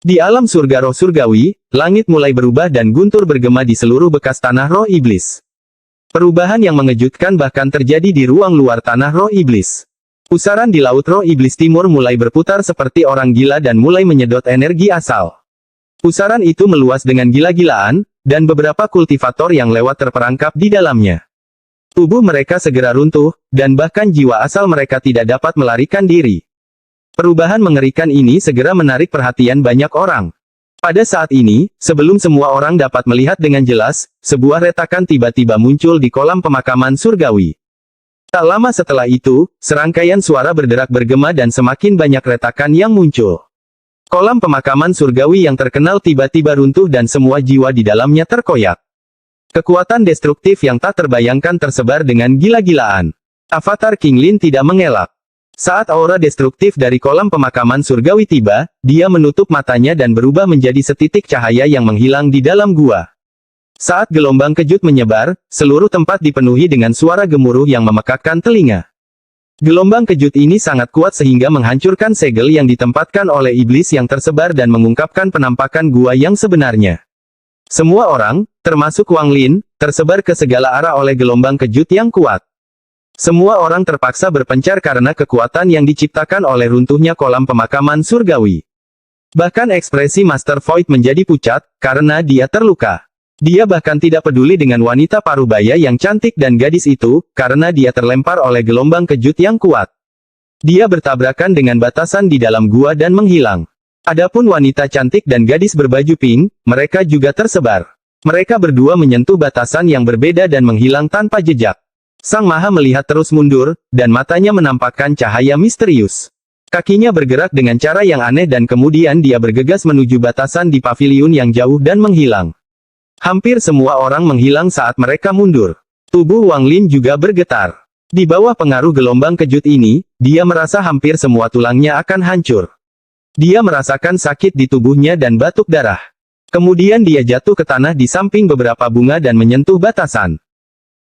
Di alam surga roh surgawi, langit mulai berubah dan guntur bergema di seluruh bekas tanah roh iblis. Perubahan yang mengejutkan bahkan terjadi di ruang luar tanah roh iblis. Pusaran di laut roh iblis timur mulai berputar seperti orang gila dan mulai menyedot energi asal. Pusaran itu meluas dengan gila-gilaan, dan beberapa kultivator yang lewat terperangkap di dalamnya. Tubuh mereka segera runtuh, dan bahkan jiwa asal mereka tidak dapat melarikan diri. Perubahan mengerikan ini segera menarik perhatian banyak orang. Pada saat ini, sebelum semua orang dapat melihat dengan jelas, sebuah retakan tiba-tiba muncul di kolam pemakaman surgawi. Tak lama setelah itu, serangkaian suara berderak bergema dan semakin banyak retakan yang muncul. Kolam pemakaman surgawi yang terkenal tiba-tiba runtuh dan semua jiwa di dalamnya terkoyak. Kekuatan destruktif yang tak terbayangkan tersebar dengan gila-gilaan. Avatar King Lin tidak mengelak. Saat aura destruktif dari kolam pemakaman surgawi tiba, dia menutup matanya dan berubah menjadi setitik cahaya yang menghilang di dalam gua. Saat gelombang kejut menyebar, seluruh tempat dipenuhi dengan suara gemuruh yang memekakkan telinga. Gelombang kejut ini sangat kuat sehingga menghancurkan segel yang ditempatkan oleh iblis yang tersebar dan mengungkapkan penampakan gua yang sebenarnya. Semua orang, termasuk Wang Lin, tersebar ke segala arah oleh gelombang kejut yang kuat. Semua orang terpaksa berpencar karena kekuatan yang diciptakan oleh runtuhnya kolam pemakaman surgawi. Bahkan ekspresi Master Void menjadi pucat, karena dia terluka. Dia bahkan tidak peduli dengan wanita parubaya yang cantik dan gadis itu, karena dia terlempar oleh gelombang kejut yang kuat. Dia bertabrakan dengan batasan di dalam gua dan menghilang. Adapun wanita cantik dan gadis berbaju pink, mereka juga tersebar. Mereka berdua menyentuh batasan yang berbeda dan menghilang tanpa jejak. Sang Maha melihat terus mundur, dan matanya menampakkan cahaya misterius. Kakinya bergerak dengan cara yang aneh dan kemudian dia bergegas menuju batasan di paviliun yang jauh dan menghilang. Hampir semua orang menghilang saat mereka mundur. Tubuh Wang Lin juga bergetar. Di bawah pengaruh gelombang kejut ini, dia merasa hampir semua tulangnya akan hancur. Dia merasakan sakit di tubuhnya dan batuk darah. Kemudian dia jatuh ke tanah di samping beberapa bunga dan menyentuh batasan.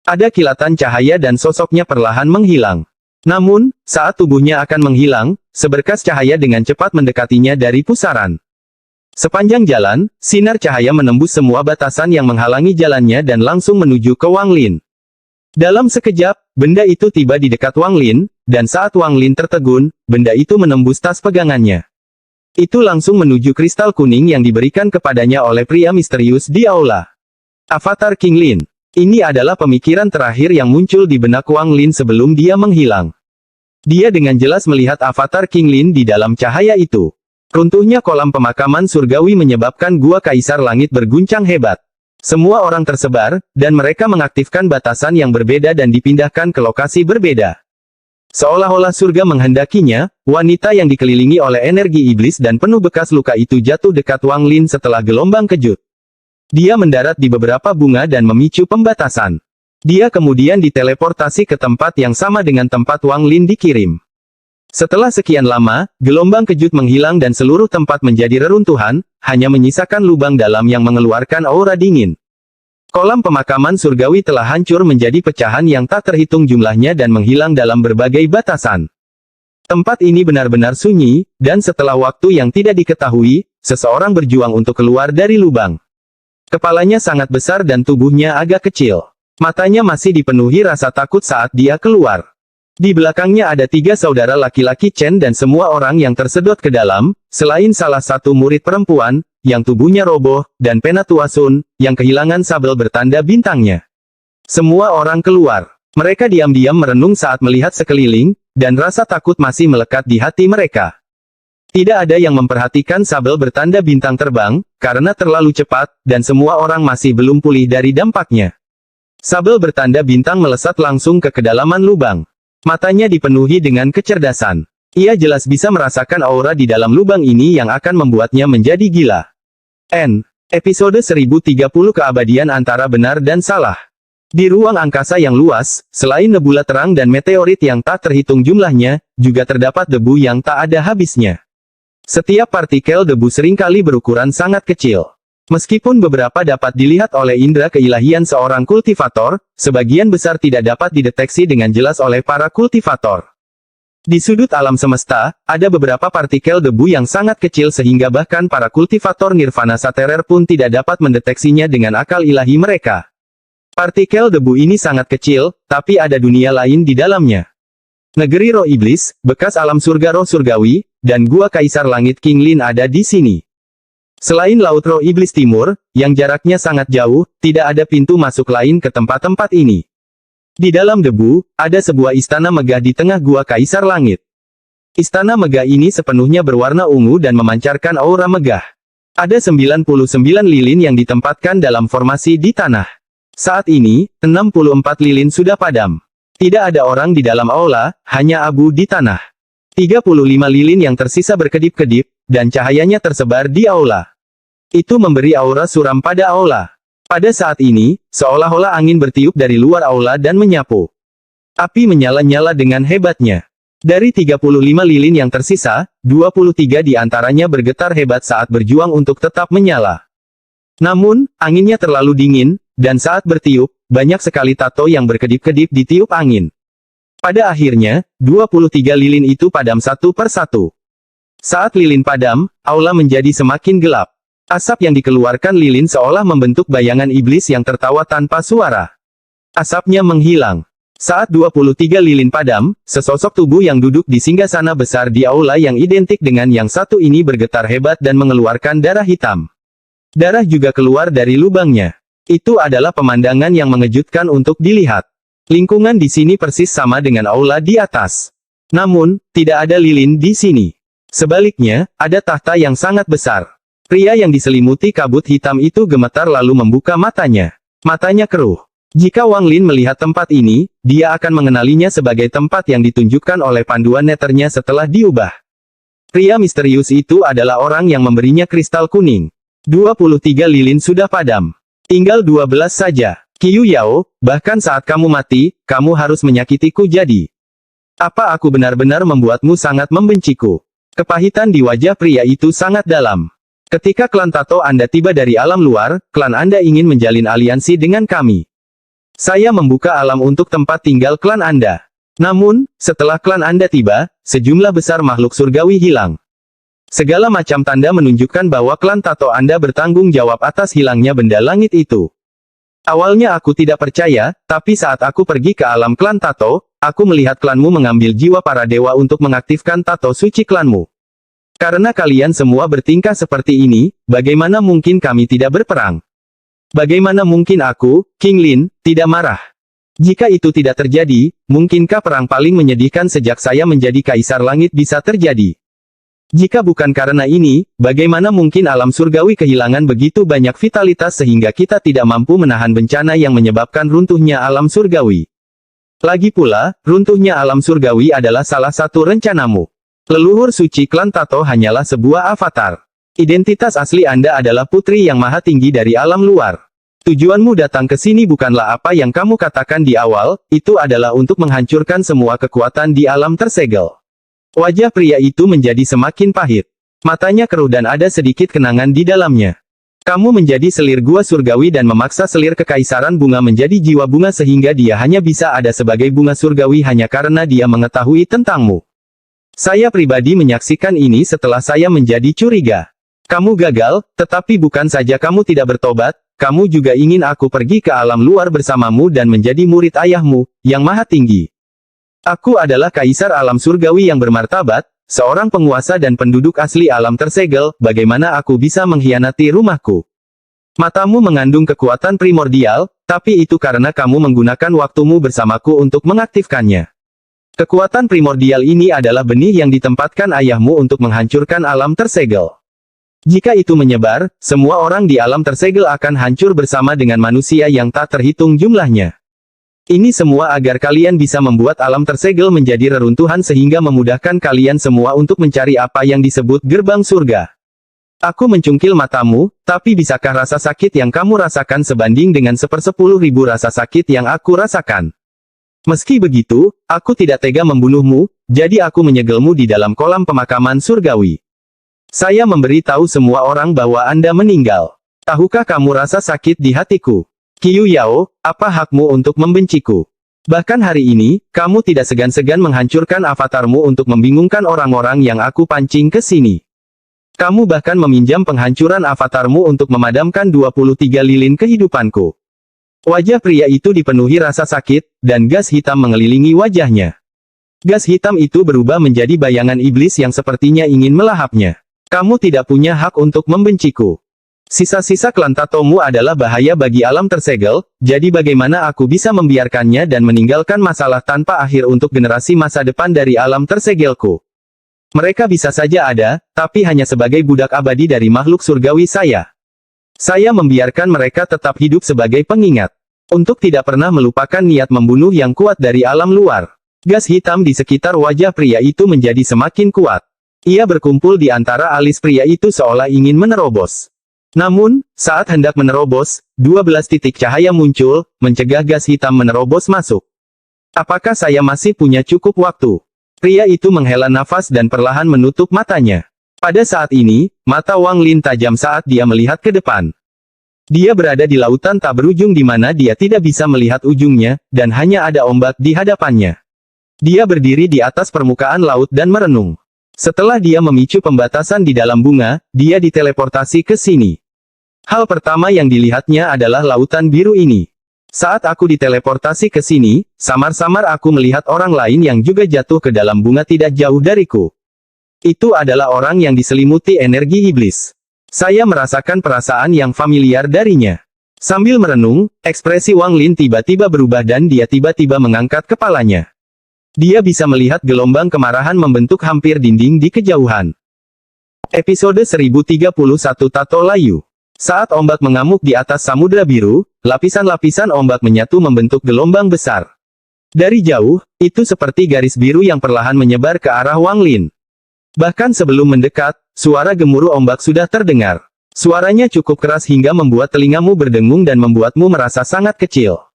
Ada kilatan cahaya dan sosoknya perlahan menghilang. Namun, saat tubuhnya akan menghilang, seberkas cahaya dengan cepat mendekatinya dari pusaran. Sepanjang jalan, sinar cahaya menembus semua batasan yang menghalangi jalannya dan langsung menuju ke Wang Lin. Dalam sekejap, benda itu tiba di dekat Wang Lin, dan saat Wang Lin tertegun, benda itu menembus tas pegangannya. Itu langsung menuju kristal kuning yang diberikan kepadanya oleh pria misterius di aula. Avatar King Lin. Ini adalah pemikiran terakhir yang muncul di benak Wang Lin sebelum dia menghilang. Dia dengan jelas melihat avatar King Lin di dalam cahaya itu. Runtuhnya kolam pemakaman surgawi menyebabkan gua Kaisar Langit berguncang hebat. Semua orang tersebar, dan mereka mengaktifkan batasan yang berbeda dan dipindahkan ke lokasi berbeda. Seolah-olah surga menghendakinya, wanita yang dikelilingi oleh energi iblis dan penuh bekas luka itu jatuh dekat Wang Lin setelah gelombang kejut. Dia mendarat di beberapa bunga dan memicu pembatasan. Dia kemudian diteleportasi ke tempat yang sama dengan tempat Wang Lin dikirim. Setelah sekian lama, gelombang kejut menghilang dan seluruh tempat menjadi reruntuhan, hanya menyisakan lubang dalam yang mengeluarkan aura dingin. Kolam pemakaman surgawi telah hancur menjadi pecahan yang tak terhitung jumlahnya dan menghilang dalam berbagai batasan. Tempat ini benar-benar sunyi, dan setelah waktu yang tidak diketahui, seseorang berjuang untuk keluar dari lubang. Kepalanya sangat besar dan tubuhnya agak kecil. Matanya masih dipenuhi rasa takut saat dia keluar. Di belakangnya ada 3 saudara laki-laki Chen dan semua orang yang tersedot ke dalam, selain salah satu murid perempuan, yang tubuhnya roboh, dan Penatua Sun, yang kehilangan sabel bertanda bintangnya. Semua orang keluar. Mereka diam-diam merenung saat melihat sekeliling, dan rasa takut masih melekat di hati mereka. Tidak ada yang memperhatikan sabel bertanda bintang terbang, karena terlalu cepat, dan semua orang masih belum pulih dari dampaknya. Sabel bertanda bintang melesat langsung ke kedalaman lubang. Matanya dipenuhi dengan kecerdasan. Ia jelas bisa merasakan aura di dalam lubang ini yang akan membuatnya menjadi gila. Episode 1030 Keabadian Antara Benar dan Salah. Di ruang angkasa yang luas, selain nebula terang dan meteorit yang tak terhitung jumlahnya, juga terdapat debu yang tak ada habisnya. Setiap partikel debu seringkali berukuran sangat kecil. Meskipun beberapa dapat dilihat oleh indera keilahian seorang kultivator, sebagian besar tidak dapat dideteksi dengan jelas oleh para kultivator. Di sudut alam semesta, ada beberapa partikel debu yang sangat kecil sehingga bahkan para kultivator Nirvana Saterer pun tidak dapat mendeteksinya dengan akal ilahi mereka. Partikel debu ini sangat kecil, tapi ada dunia lain di dalamnya. Negeri roh iblis, bekas alam surga roh surgawi, dan gua Kaisar Langit King Lin ada di sini. Selain Laut Roh Iblis Timur, yang jaraknya sangat jauh, tidak ada pintu masuk lain ke tempat-tempat ini. Di dalam debu, ada sebuah istana megah di tengah gua Kaisar Langit. Istana megah ini sepenuhnya berwarna ungu dan memancarkan aura megah. Ada 99 lilin yang ditempatkan dalam formasi di tanah. Saat ini, 64 lilin sudah padam. Tidak ada orang di dalam aula, hanya abu di tanah. 35 lilin yang tersisa berkedip-kedip, dan cahayanya tersebar di aula. Itu memberi aura suram pada aula. Pada saat ini, seolah-olah angin bertiup dari luar aula dan menyapu. Api menyala-nyala dengan hebatnya. Dari 35 lilin yang tersisa, 23 di antaranya bergetar hebat saat berjuang untuk tetap menyala. Namun, anginnya terlalu dingin, dan saat bertiup, banyak sekali tato yang berkedip-kedip ditiup angin. Pada akhirnya, 23 lilin itu padam satu per satu. Saat lilin padam, aula menjadi semakin gelap. Asap yang dikeluarkan lilin seolah membentuk bayangan iblis yang tertawa tanpa suara. Asapnya menghilang. Saat 23 lilin padam, sesosok tubuh yang duduk di singgasana besar di aula yang identik dengan yang satu ini bergetar hebat dan mengeluarkan darah hitam. Darah juga keluar dari lubangnya. Itu adalah pemandangan yang mengejutkan untuk dilihat. Lingkungan di sini persis sama dengan aula di atas. Namun, tidak ada lilin di sini. Sebaliknya, ada tahta yang sangat besar. Pria yang diselimuti kabut hitam itu gemetar lalu membuka matanya. Matanya keruh. Jika Wang Lin melihat tempat ini, dia akan mengenalinya sebagai tempat yang ditunjukkan oleh panduan neternya setelah diubah. Pria misterius itu adalah orang yang memberinya kristal kuning. 23 lilin sudah padam. Tinggal 12 saja. Qiu Yao, bahkan saat kamu mati, kamu harus menyakitiku jadi. Apa aku benar-benar membuatmu sangat membenciku? Kepahitan di wajah pria itu sangat dalam. Ketika klan Tato Anda tiba dari alam luar, klan Anda ingin menjalin aliansi dengan kami. Saya membuka alam untuk tempat tinggal klan Anda. Namun, setelah klan Anda tiba, sejumlah besar makhluk surgawi hilang. Segala macam tanda menunjukkan bahwa klan Tato Anda bertanggung jawab atas hilangnya benda langit itu. Awalnya aku tidak percaya, tapi saat aku pergi ke alam klan Tato, aku melihat klanmu mengambil jiwa para dewa untuk mengaktifkan tato suci klanmu. Karena kalian semua bertingkah seperti ini, bagaimana mungkin kami tidak berperang? Bagaimana mungkin aku, King Lin, tidak marah? Jika itu tidak terjadi, mungkinkah perang paling menyedihkan sejak saya menjadi Kaisar Langit bisa terjadi? Jika bukan karena ini, bagaimana mungkin alam surgawi kehilangan begitu banyak vitalitas sehingga kita tidak mampu menahan bencana yang menyebabkan runtuhnya alam surgawi? Lagi pula, runtuhnya alam surgawi adalah salah satu rencanamu. Leluhur suci klan Tato hanyalah sebuah avatar. Identitas asli Anda adalah putri yang maha tinggi dari alam luar. Tujuanmu datang ke sini bukanlah apa yang kamu katakan di awal, itu adalah untuk menghancurkan semua kekuatan di alam tersegel. Wajah pria itu menjadi semakin pahit. Matanya keruh dan ada sedikit kenangan di dalamnya. Kamu menjadi selir gua surgawi dan memaksa selir kekaisaran bunga menjadi jiwa bunga sehingga dia hanya bisa ada sebagai bunga surgawi hanya karena dia mengetahui tentangmu. Saya pribadi menyaksikan ini setelah saya menjadi curiga. Kamu gagal, tetapi bukan saja kamu tidak bertobat, kamu juga ingin aku pergi ke alam luar bersamamu dan menjadi murid ayahmu, yang maha tinggi. Aku adalah kaisar alam surgawi yang bermartabat, seorang penguasa dan penduduk asli alam tersegel, bagaimana aku bisa mengkhianati rumahku? Matamu mengandung kekuatan primordial, tapi itu karena kamu menggunakan waktumu bersamaku untuk mengaktifkannya. Kekuatan primordial ini adalah benih yang ditempatkan ayahmu untuk menghancurkan alam tersegel. Jika itu menyebar, semua orang di alam tersegel akan hancur bersama dengan manusia yang tak terhitung jumlahnya. Ini semua agar kalian bisa membuat alam tersegel menjadi reruntuhan sehingga memudahkan kalian semua untuk mencari apa yang disebut gerbang surga. Aku mencungkil matamu, tapi bisakah rasa sakit yang kamu rasakan sebanding dengan 1/10.000 rasa sakit yang aku rasakan? Meski begitu, aku tidak tega membunuhmu, jadi aku menyegelmu di dalam kolam pemakaman surgawi. Saya memberitahu semua orang bahwa Anda meninggal. Tahukah kamu rasa sakit di hatiku? Qiu Yao, apa hakmu untuk membenciku? Bahkan hari ini, kamu tidak segan-segan menghancurkan avatarmu untuk membingungkan orang-orang yang aku pancing ke sini. Kamu bahkan meminjam penghancuran avatarmu untuk memadamkan 23 lilin kehidupanku. Wajah pria itu dipenuhi rasa sakit, dan gas hitam mengelilingi wajahnya. Gas hitam itu berubah menjadi bayangan iblis yang sepertinya ingin melahapnya. Kamu tidak punya hak untuk membenciku. Sisa-sisa klan Tatomu adalah bahaya bagi alam tersegel, jadi bagaimana aku bisa membiarkannya dan meninggalkan masalah tanpa akhir untuk generasi masa depan dari alam tersegelku. Mereka bisa saja ada, tapi hanya sebagai budak abadi dari makhluk surgawi saya. Saya membiarkan mereka tetap hidup sebagai pengingat. Untuk tidak pernah melupakan niat membunuh yang kuat dari alam luar. Gas hitam di sekitar wajah pria itu menjadi semakin kuat. Ia berkumpul di antara alis pria itu seolah ingin menerobos. Namun, saat hendak menerobos, 12 titik cahaya muncul, mencegah gas hitam menerobos masuk. Apakah saya masih punya cukup waktu? Pria itu menghela nafas dan perlahan menutup matanya. Pada saat ini, mata Wang Lin tajam saat dia melihat ke depan. Dia berada di lautan tak berujung di mana dia tidak bisa melihat ujungnya, dan hanya ada ombak di hadapannya. Dia berdiri di atas permukaan laut dan merenung. Setelah dia memicu pembatasan di dalam bunga, dia diteleportasi ke sini. Hal pertama yang dilihatnya adalah lautan biru ini. Saat aku diteleportasi ke sini, samar-samar aku melihat orang lain yang juga jatuh ke dalam bunga tidak jauh dariku. Itu adalah orang yang diselimuti energi iblis. Saya merasakan perasaan yang familiar darinya. Sambil merenung, ekspresi Wang Lin tiba-tiba berubah dan dia tiba-tiba mengangkat kepalanya. Dia bisa melihat gelombang kemarahan membentuk hampir dinding di kejauhan. Episode 1031 Tato Layu. Saat ombak mengamuk di atas samudra biru, lapisan-lapisan ombak menyatu membentuk gelombang besar. Dari jauh, itu seperti garis biru yang perlahan menyebar ke arah Wang Lin. Bahkan sebelum mendekat, suara gemuruh ombak sudah terdengar. Suaranya cukup keras hingga membuat telingamu berdengung dan membuatmu merasa sangat kecil.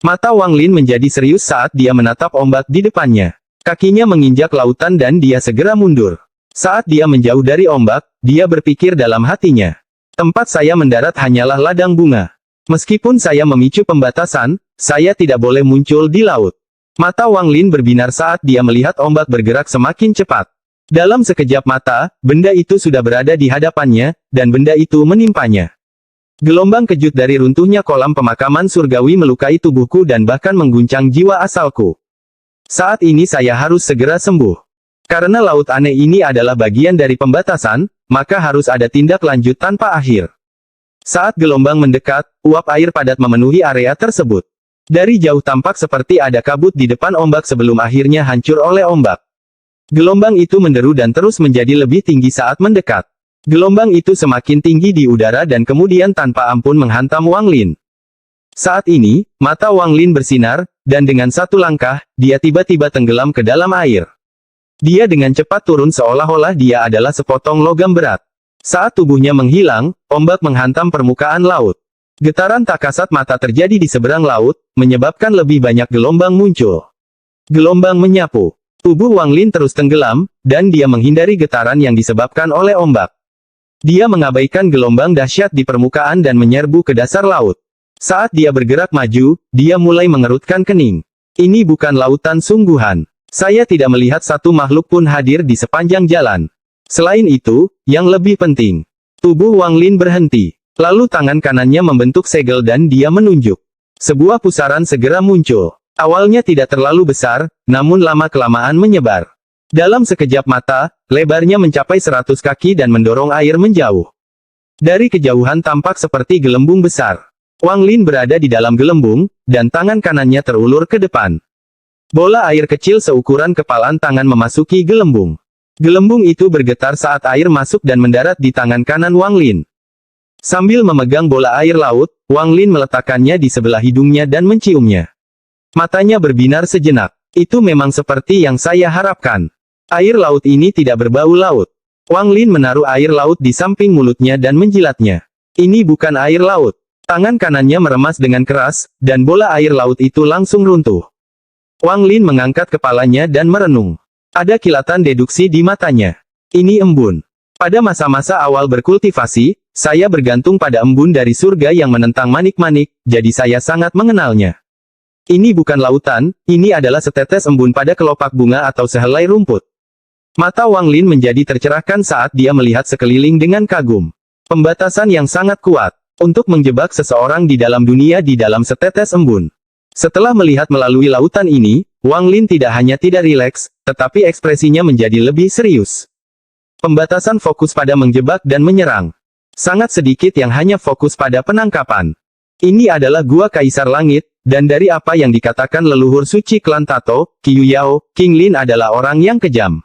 Mata Wang Lin menjadi serius saat dia menatap ombak di depannya. Kakinya menginjak lautan dan dia segera mundur. Saat dia menjauh dari ombak, dia berpikir dalam hatinya. Tempat saya mendarat hanyalah ladang bunga. Meskipun saya memicu pembatasan, saya tidak boleh muncul di laut. Mata Wang Lin berbinar saat dia melihat ombak bergerak semakin cepat. Dalam sekejap mata, benda itu sudah berada di hadapannya, dan benda itu menimpanya. Gelombang kejut dari runtuhnya kolam pemakaman surgawi melukai tubuhku dan bahkan mengguncang jiwa asalku. Saat ini saya harus segera sembuh. Karena laut aneh ini adalah bagian dari pembatasan, maka harus ada tindak lanjut tanpa akhir. Saat gelombang mendekat, uap air padat memenuhi area tersebut. Dari jauh tampak seperti ada kabut di depan ombak sebelum akhirnya hancur oleh ombak. Gelombang itu menderu dan terus menjadi lebih tinggi saat mendekat. Gelombang itu semakin tinggi di udara dan kemudian tanpa ampun menghantam Wang Lin. Saat ini, mata Wang Lin bersinar, dan dengan satu langkah, dia tiba-tiba tenggelam ke dalam air. Dia dengan cepat turun seolah-olah dia adalah sepotong logam berat. Saat tubuhnya menghilang, ombak menghantam permukaan laut. Getaran tak kasat mata terjadi di seberang laut, menyebabkan lebih banyak gelombang muncul. Gelombang menyapu. Tubuh Wang Lin terus tenggelam, dan dia menghindari getaran yang disebabkan oleh ombak. Dia mengabaikan gelombang dahsyat di permukaan dan menyerbu ke dasar laut. Saat dia bergerak maju, dia mulai mengerutkan kening. Ini bukan lautan sungguhan. Saya tidak melihat satu makhluk pun hadir di sepanjang jalan. Selain itu, yang lebih penting, tubuh Wang Lin berhenti. Lalu tangan kanannya membentuk segel dan dia menunjuk. Sebuah pusaran segera muncul. Awalnya tidak terlalu besar, namun lama-kelamaan menyebar. Dalam sekejap mata, lebarnya mencapai 100 kaki dan mendorong air menjauh. Dari kejauhan tampak seperti gelembung besar. Wang Lin berada di dalam gelembung, dan tangan kanannya terulur ke depan. Bola air kecil seukuran kepalan tangan memasuki gelembung. Gelembung itu bergetar saat air masuk dan mendarat di tangan kanan Wang Lin. Sambil memegang bola air laut, Wang Lin meletakkannya di sebelah hidungnya dan menciumnya. Matanya berbinar sejenak. Itu memang seperti yang saya harapkan. Air laut ini tidak berbau laut. Wang Lin menaruh air laut di samping mulutnya dan menjilatnya. Ini bukan air laut. Tangan kanannya meremas dengan keras, dan bola air laut itu langsung runtuh. Wang Lin mengangkat kepalanya dan merenung. Ada kilatan deduksi di matanya. Ini embun. Pada masa-masa awal berkultivasi, saya bergantung pada embun dari surga yang menentang manik-manik, jadi saya sangat mengenalnya. Ini bukan lautan, ini adalah setetes embun pada kelopak bunga atau sehelai rumput. Mata Wang Lin menjadi tercerahkan saat dia melihat sekeliling dengan kagum. Pembatasan yang sangat kuat untuk menjebak seseorang di dalam dunia di dalam setetes embun. Setelah melihat melalui lautan ini, Wang Lin tidak hanya tidak rileks, tetapi ekspresinya menjadi lebih serius. Pembatasan fokus pada menjebak dan menyerang. Sangat sedikit yang hanya fokus pada penangkapan. Ini adalah Gua Kaisar Langit, dan dari apa yang dikatakan leluhur suci klan Tato, Qiu Yao, King Lin adalah orang yang kejam.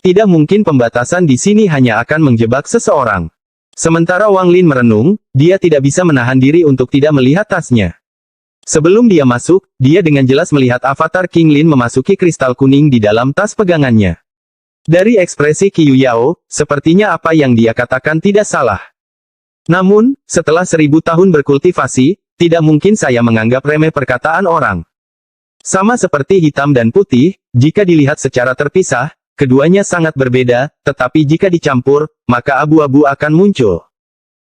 Tidak mungkin pembatasan di sini hanya akan menjebak seseorang. Sementara Wang Lin merenung, dia tidak bisa menahan diri untuk tidak melihat tasnya. Sebelum dia masuk, dia dengan jelas melihat avatar King Lin memasuki kristal kuning di dalam tas pegangannya. Dari ekspresi Qiu Yao, sepertinya apa yang dia katakan tidak salah. Namun, setelah 1000 tahun berkultivasi, tidak mungkin saya menganggap remeh perkataan orang. Sama seperti hitam dan putih, jika dilihat secara terpisah, keduanya sangat berbeda, tetapi jika dicampur, maka abu-abu akan muncul.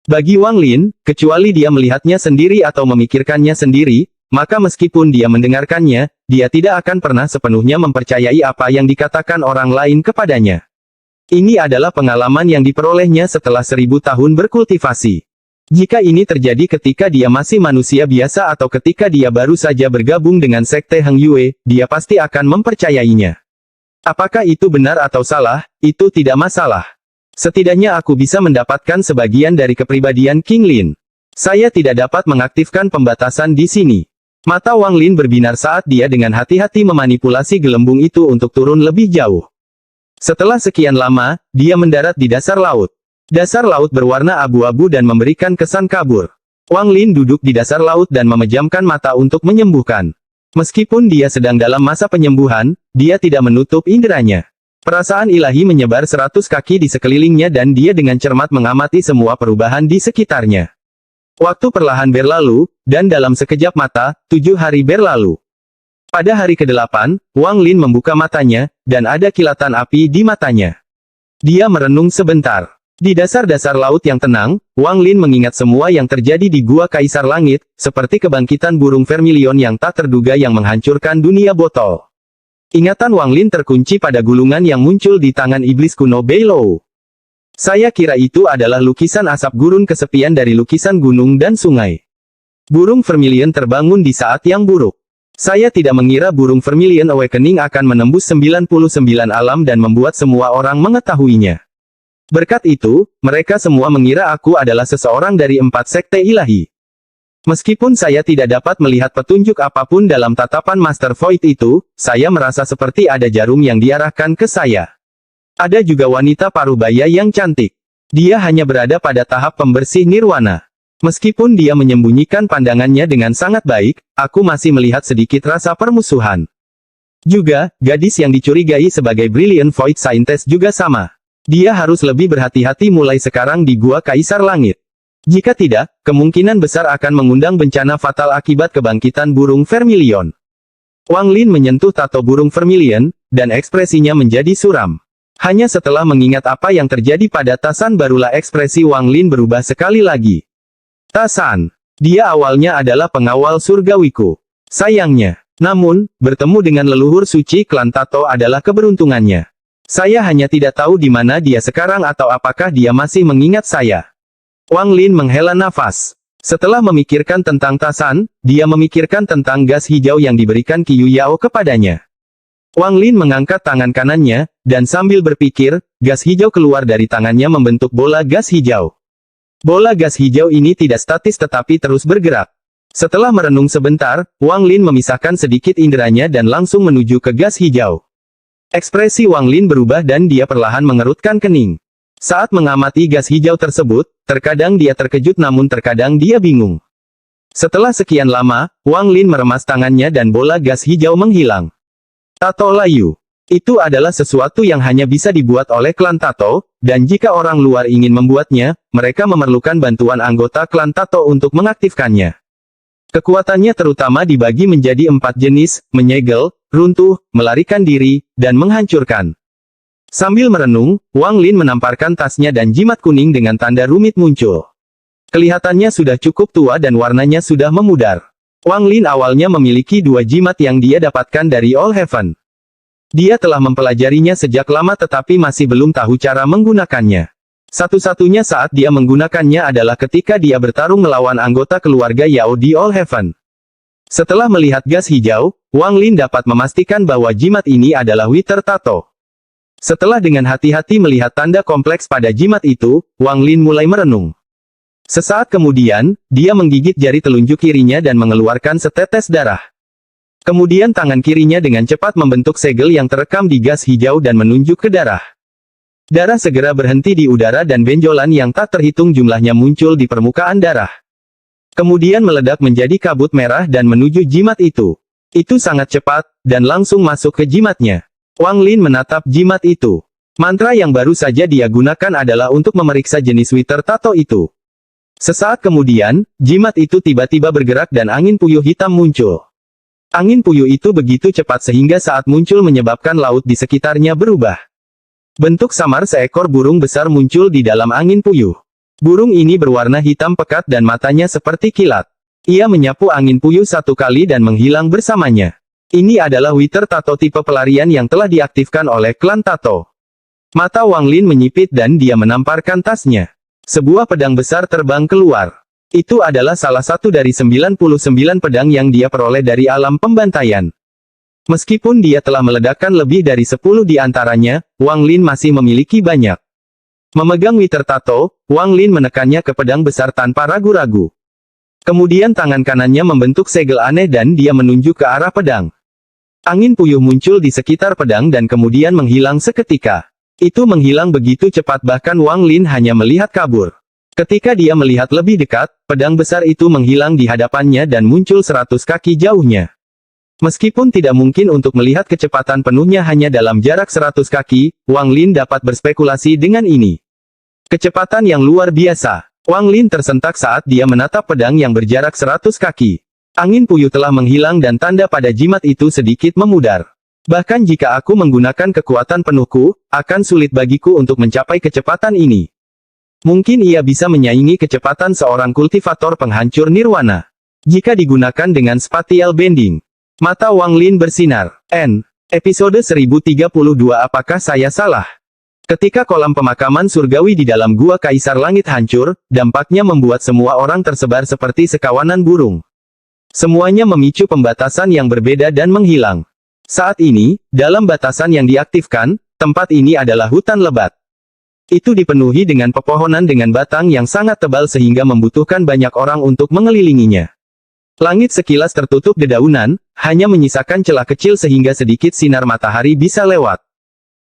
Bagi Wang Lin, kecuali dia melihatnya sendiri atau memikirkannya sendiri, maka meskipun dia mendengarkannya, dia tidak akan pernah sepenuhnya mempercayai apa yang dikatakan orang lain kepadanya. Ini adalah pengalaman yang diperolehnya setelah 1000 tahun berkultivasi. Jika ini terjadi ketika dia masih manusia biasa atau ketika dia baru saja bergabung dengan Sekte Heng Yue, dia pasti akan mempercayainya. Apakah itu benar atau salah, itu tidak masalah. Setidaknya aku bisa mendapatkan sebagian dari kepribadian King Lin. Saya tidak dapat mengaktifkan pembatasan di sini. Mata Wang Lin berbinar saat dia dengan hati-hati memanipulasi gelembung itu untuk turun lebih jauh. Setelah sekian lama, dia mendarat di dasar laut. Dasar laut berwarna abu-abu dan memberikan kesan kabur. Wang Lin duduk di dasar laut dan memejamkan mata untuk menyembuhkan. Meskipun dia sedang dalam masa penyembuhan, dia tidak menutup inderanya. Perasaan ilahi menyebar 100 kaki di sekelilingnya dan dia dengan cermat mengamati semua perubahan di sekitarnya. Waktu perlahan berlalu, dan dalam sekejap mata, 7 hari berlalu. Pada hari ke-8, Wang Lin membuka matanya, dan ada kilatan api di matanya. Dia merenung sebentar. Di dasar-dasar laut yang tenang, Wang Lin mengingat semua yang terjadi di Gua Kaisar Langit, seperti kebangkitan burung vermilion yang tak terduga yang menghancurkan dunia botol. Ingatan Wang Lin terkunci pada gulungan yang muncul di tangan iblis kuno Beilou. Saya kira itu adalah lukisan asap gurun kesepian dari lukisan gunung dan sungai. Burung vermilion terbangun di saat yang buruk. Saya tidak mengira burung vermilion awakening akan menembus 99 alam dan membuat semua orang mengetahuinya. Berkat itu, mereka semua mengira aku adalah seseorang dari 4 sekte ilahi. Meskipun saya tidak dapat melihat petunjuk apapun dalam tatapan Master Void itu, saya merasa seperti ada jarum yang diarahkan ke saya. Ada juga wanita parubaya yang cantik. Dia hanya berada pada tahap pembersih nirwana. Meskipun dia menyembunyikan pandangannya dengan sangat baik, aku masih melihat sedikit rasa permusuhan. Juga, gadis yang dicurigai sebagai Brilliant Void Scientist juga sama. Dia harus lebih berhati-hati mulai sekarang di Gua Kaisar Langit. Jika tidak, kemungkinan besar akan mengundang bencana fatal akibat kebangkitan burung vermilion. Wang Lin menyentuh tato burung vermilion, dan ekspresinya menjadi suram. Hanya setelah mengingat apa yang terjadi pada Tasan barulah ekspresi Wang Lin berubah sekali lagi. Tasan. Dia awalnya adalah pengawal surgawiku. Sayangnya. Namun, bertemu dengan leluhur suci klan Tato adalah keberuntungannya. Saya hanya tidak tahu di mana dia sekarang atau apakah dia masih mengingat saya. Wang Lin menghela nafas. Setelah memikirkan tentang Tasan, dia memikirkan tentang gas hijau yang diberikan Qiu Yao kepadanya. Wang Lin mengangkat tangan kanannya, dan sambil berpikir, gas hijau keluar dari tangannya membentuk bola gas hijau. Bola gas hijau ini tidak statis tetapi terus bergerak. Setelah merenung sebentar, Wang Lin memisahkan sedikit inderanya dan langsung menuju ke gas hijau. Ekspresi Wang Lin berubah dan dia perlahan mengerutkan kening. Saat mengamati gas hijau tersebut, terkadang dia terkejut namun terkadang dia bingung. Setelah sekian lama, Wang Lin meremas tangannya dan bola gas hijau menghilang. Tato layu. Itu adalah sesuatu yang hanya bisa dibuat oleh klan Tato, dan jika orang luar ingin membuatnya, mereka memerlukan bantuan anggota klan Tato untuk mengaktifkannya. Kekuatannya terutama dibagi menjadi 4 jenis, menyegel, runtuh, melarikan diri, dan menghancurkan. Sambil merenung, Wang Lin menamparkan tasnya dan jimat kuning dengan tanda rumit muncul. Kelihatannya sudah cukup tua dan warnanya sudah memudar. Wang Lin awalnya memiliki dua jimat yang dia dapatkan dari All Heaven. Dia telah mempelajarinya sejak lama tetapi masih belum tahu cara menggunakannya. Satu-satunya saat dia menggunakannya adalah ketika dia bertarung melawan anggota keluarga Yao di All Heaven. Setelah melihat gas hijau, Wang Lin dapat memastikan bahwa jimat ini adalah Wither Tattoo. Setelah dengan hati-hati melihat tanda kompleks pada jimat itu, Wang Lin mulai merenung. Sesaat kemudian, dia menggigit jari telunjuk kirinya dan mengeluarkan setetes darah. Kemudian tangan kirinya dengan cepat membentuk segel yang terekam di gas hijau dan menunjuk ke darah. Darah segera berhenti di udara dan benjolan yang tak terhitung jumlahnya muncul di permukaan darah. Kemudian meledak menjadi kabut merah dan menuju jimat itu. Itu sangat cepat, dan langsung masuk ke jimatnya. Wang Lin menatap jimat itu. Mantra yang baru saja dia gunakan adalah untuk memeriksa jenis Wither Tattoo itu. Sesaat kemudian, jimat itu tiba-tiba bergerak dan angin puyuh hitam muncul. Angin puyuh itu begitu cepat sehingga saat muncul menyebabkan laut di sekitarnya berubah. Bentuk samar seekor burung besar muncul di dalam angin puyuh. Burung ini berwarna hitam pekat dan matanya seperti kilat. Ia menyapu angin puyuh satu kali dan menghilang bersamanya. Ini adalah Wither Tattoo tipe pelarian yang telah diaktifkan oleh klan Tattoo. Mata Wang Lin menyipit dan dia menamparkan tasnya. Sebuah pedang besar terbang keluar. Itu adalah salah satu dari 99 pedang yang dia peroleh dari alam pembantaian. Meskipun dia telah meledakkan lebih dari 10 di antaranya, Wang Lin masih memiliki banyak. Memegang Wither Tattoo, Wang Lin menekannya ke pedang besar tanpa ragu-ragu. Kemudian tangan kanannya membentuk segel aneh dan dia menunjuk ke arah pedang. Angin puyuh muncul di sekitar pedang dan kemudian menghilang seketika. Itu menghilang begitu cepat bahkan Wang Lin hanya melihat kabur. Ketika dia melihat lebih dekat, pedang besar itu menghilang di hadapannya dan muncul 100 kaki jauhnya. Meskipun tidak mungkin untuk melihat kecepatan penuhnya hanya dalam jarak 100 kaki, Wang Lin dapat berspekulasi dengan ini. Kecepatan yang luar biasa. Wang Lin tersentak saat dia menatap pedang yang berjarak 100 kaki. Angin puyuh telah menghilang dan tanda pada jimat itu sedikit memudar. Bahkan jika aku menggunakan kekuatan penuhku, akan sulit bagiku untuk mencapai kecepatan ini. Mungkin ia bisa menyaingi kecepatan seorang kultivator penghancur nirwana. Jika digunakan dengan spatial bending. Mata Wang Lin bersinar. Episode 1032 apakah saya salah? Ketika kolam pemakaman surgawi di dalam gua Kaisar Langit hancur, dampaknya membuat semua orang tersebar seperti sekawanan burung. Semuanya memicu pembatasan yang berbeda dan menghilang. Saat ini, dalam batasan yang diaktifkan, tempat ini adalah hutan lebat. Itu dipenuhi dengan pepohonan dengan batang yang sangat tebal sehingga membutuhkan banyak orang untuk mengelilinginya. Langit sekilas tertutup dedaunan, hanya menyisakan celah kecil sehingga sedikit sinar matahari bisa lewat.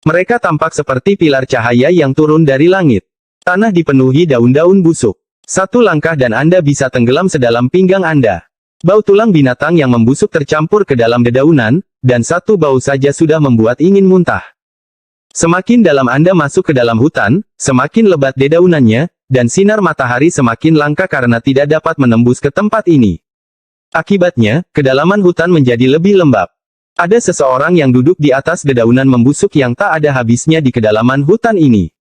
Mereka tampak seperti pilar cahaya yang turun dari langit. Tanah dipenuhi daun-daun busuk. Satu langkah dan Anda bisa tenggelam sedalam pinggang Anda. Bau tulang binatang yang membusuk tercampur ke dalam dedaunan, dan satu bau saja sudah membuat ingin muntah. Semakin dalam Anda masuk ke dalam hutan, semakin lebat dedaunannya, dan sinar matahari semakin langka karena tidak dapat menembus ke tempat ini. Akibatnya, kedalaman hutan menjadi lebih lembab. Ada seseorang yang duduk di atas dedaunan membusuk yang tak ada habisnya di kedalaman hutan ini.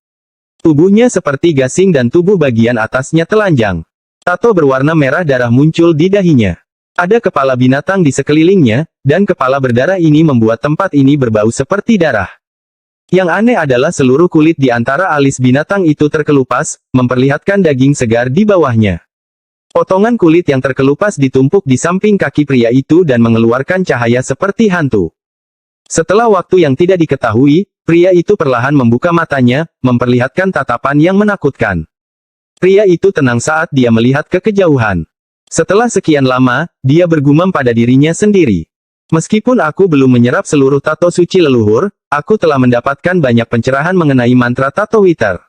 Tubuhnya seperti gasing dan tubuh bagian atasnya telanjang. Tato berwarna merah darah muncul di dahinya. Ada kepala binatang di sekelilingnya, dan kepala berdarah ini membuat tempat ini berbau seperti darah. Yang aneh adalah seluruh kulit di antara alis binatang itu terkelupas, memperlihatkan daging segar di bawahnya. Potongan kulit yang terkelupas ditumpuk di samping kaki pria itu dan mengeluarkan cahaya seperti hantu. Setelah waktu yang tidak diketahui, pria itu perlahan membuka matanya, memperlihatkan tatapan yang menakutkan. Pria itu tenang saat dia melihat ke kejauhan. Setelah sekian lama, dia bergumam pada dirinya sendiri. Meskipun aku belum menyerap seluruh tato suci leluhur, aku telah mendapatkan banyak pencerahan mengenai mantra tato Wither.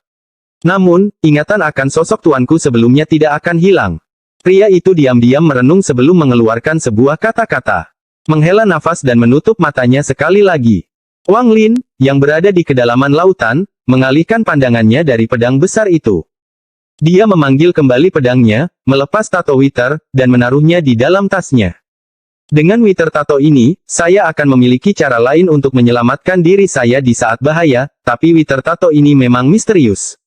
Namun, ingatan akan sosok tuanku sebelumnya tidak akan hilang. Pria itu diam-diam merenung sebelum mengeluarkan sebuah kata-kata. Menghela nafas dan menutup matanya sekali lagi. Wang Lin, yang berada di kedalaman lautan, mengalihkan pandangannya dari pedang besar itu. Dia memanggil kembali pedangnya, melepas tato Wither, dan menaruhnya di dalam tasnya. Dengan Wither tato ini, saya akan memiliki cara lain untuk menyelamatkan diri saya di saat bahaya, tapi Wither tato ini memang misterius.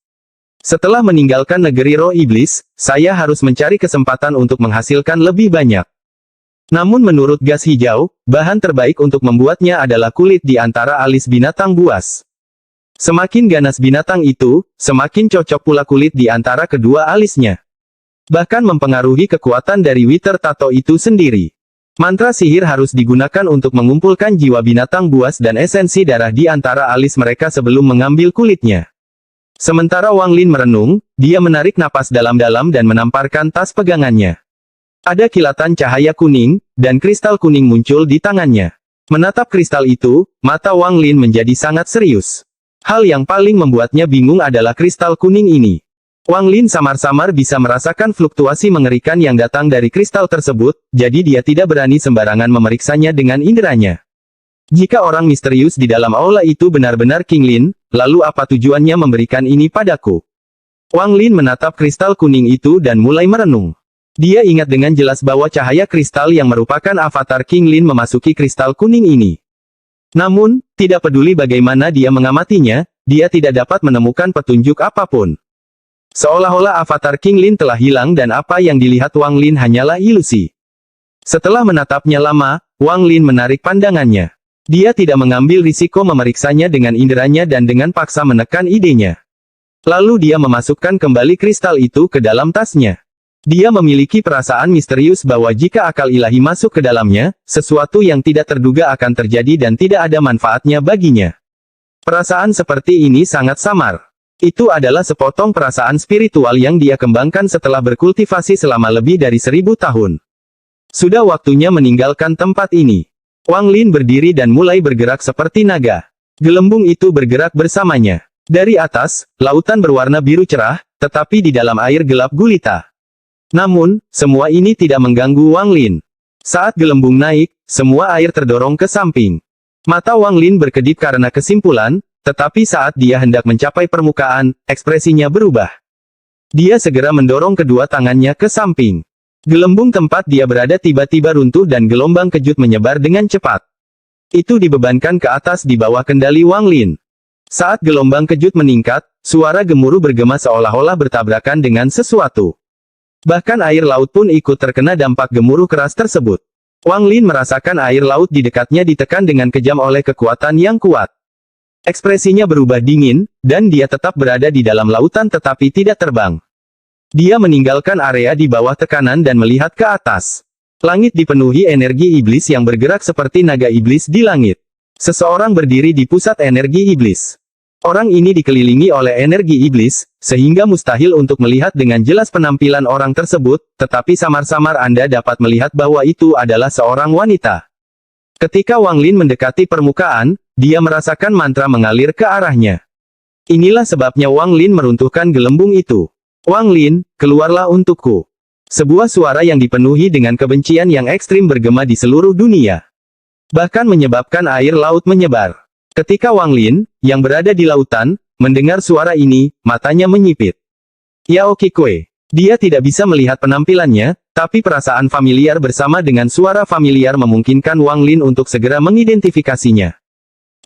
Setelah meninggalkan negeri roh iblis, saya harus mencari kesempatan untuk menghasilkan lebih banyak. Namun menurut gas hijau, bahan terbaik untuk membuatnya adalah kulit di antara alis binatang buas. Semakin ganas binatang itu, semakin cocok pula kulit di antara kedua alisnya. Bahkan mempengaruhi kekuatan dari Wither Tattoo itu sendiri. Mantra sihir harus digunakan untuk mengumpulkan jiwa binatang buas dan esensi darah di antara alis mereka sebelum mengambil kulitnya. Sementara Wang Lin merenung, dia menarik napas dalam-dalam dan menamparkan tas pegangannya. Ada kilatan cahaya kuning, dan kristal kuning muncul di tangannya. Menatap kristal itu, mata Wang Lin menjadi sangat serius. Hal yang paling membuatnya bingung adalah kristal kuning ini. Wang Lin samar-samar bisa merasakan fluktuasi mengerikan yang datang dari kristal tersebut, jadi dia tidak berani sembarangan memeriksanya dengan inderanya. Jika orang misterius di dalam aula itu benar-benar King Lin, lalu apa tujuannya memberikan ini padaku? Wang Lin menatap kristal kuning itu dan mulai merenung. Dia ingat dengan jelas bahwa cahaya kristal yang merupakan avatar King Lin memasuki kristal kuning ini. Namun, tidak peduli bagaimana dia mengamatinya, dia tidak dapat menemukan petunjuk apapun. Seolah-olah avatar King Lin telah hilang dan apa yang dilihat Wang Lin hanyalah ilusi. Setelah menatapnya lama, Wang Lin menarik pandangannya. Dia tidak mengambil risiko memeriksanya dengan inderanya dan dengan paksa menekan idenya. Lalu dia memasukkan kembali kristal itu ke dalam tasnya. Dia memiliki perasaan misterius bahwa jika akal ilahi masuk ke dalamnya, sesuatu yang tidak terduga akan terjadi dan tidak ada manfaatnya baginya. Perasaan seperti ini sangat samar. Itu adalah sepotong perasaan spiritual yang dia kembangkan setelah berkultivasi selama lebih dari 1000 tahun. Sudah waktunya meninggalkan tempat ini. Wang Lin berdiri dan mulai bergerak seperti naga. Gelembung itu bergerak bersamanya. Dari atas, lautan berwarna biru cerah, tetapi di dalam air gelap gulita. Namun, semua ini tidak mengganggu Wang Lin. Saat gelembung naik, semua air terdorong ke samping. Mata Wang Lin berkedip karena kesimpulan, tetapi saat dia hendak mencapai permukaan, ekspresinya berubah. Dia segera mendorong kedua tangannya ke samping. Gelembung tempat dia berada tiba-tiba runtuh dan gelombang kejut menyebar dengan cepat. Itu dibebankan ke atas di bawah kendali Wang Lin. Saat gelombang kejut meningkat, suara gemuruh bergema seolah-olah bertabrakan dengan sesuatu. Bahkan air laut pun ikut terkena dampak gemuruh keras tersebut. Wang Lin merasakan air laut di dekatnya ditekan dengan kejam oleh kekuatan yang kuat. Ekspresinya berubah dingin, dan dia tetap berada di dalam lautan tetapi tidak terbang. Dia meninggalkan area di bawah tekanan dan melihat ke atas. Langit dipenuhi energi iblis yang bergerak seperti naga iblis di langit. Seseorang berdiri di pusat energi iblis. Orang ini dikelilingi oleh energi iblis, sehingga mustahil untuk melihat dengan jelas penampilan orang tersebut, tetapi samar-samar Anda dapat melihat bahwa itu adalah seorang wanita. Ketika Wang Lin mendekati permukaan, dia merasakan mantra mengalir ke arahnya. Inilah sebabnya Wang Lin meruntuhkan gelembung itu. Wang Lin, keluarlah untukku. Sebuah suara yang dipenuhi dengan kebencian yang ekstrim bergema di seluruh dunia. Bahkan menyebabkan air laut menyebar. Ketika Wang Lin, yang berada di lautan, mendengar suara ini, matanya menyipit. Yao Qikui. Dia tidak bisa melihat penampilannya, tapi perasaan familiar bersama dengan suara familiar memungkinkan Wang Lin untuk segera mengidentifikasinya.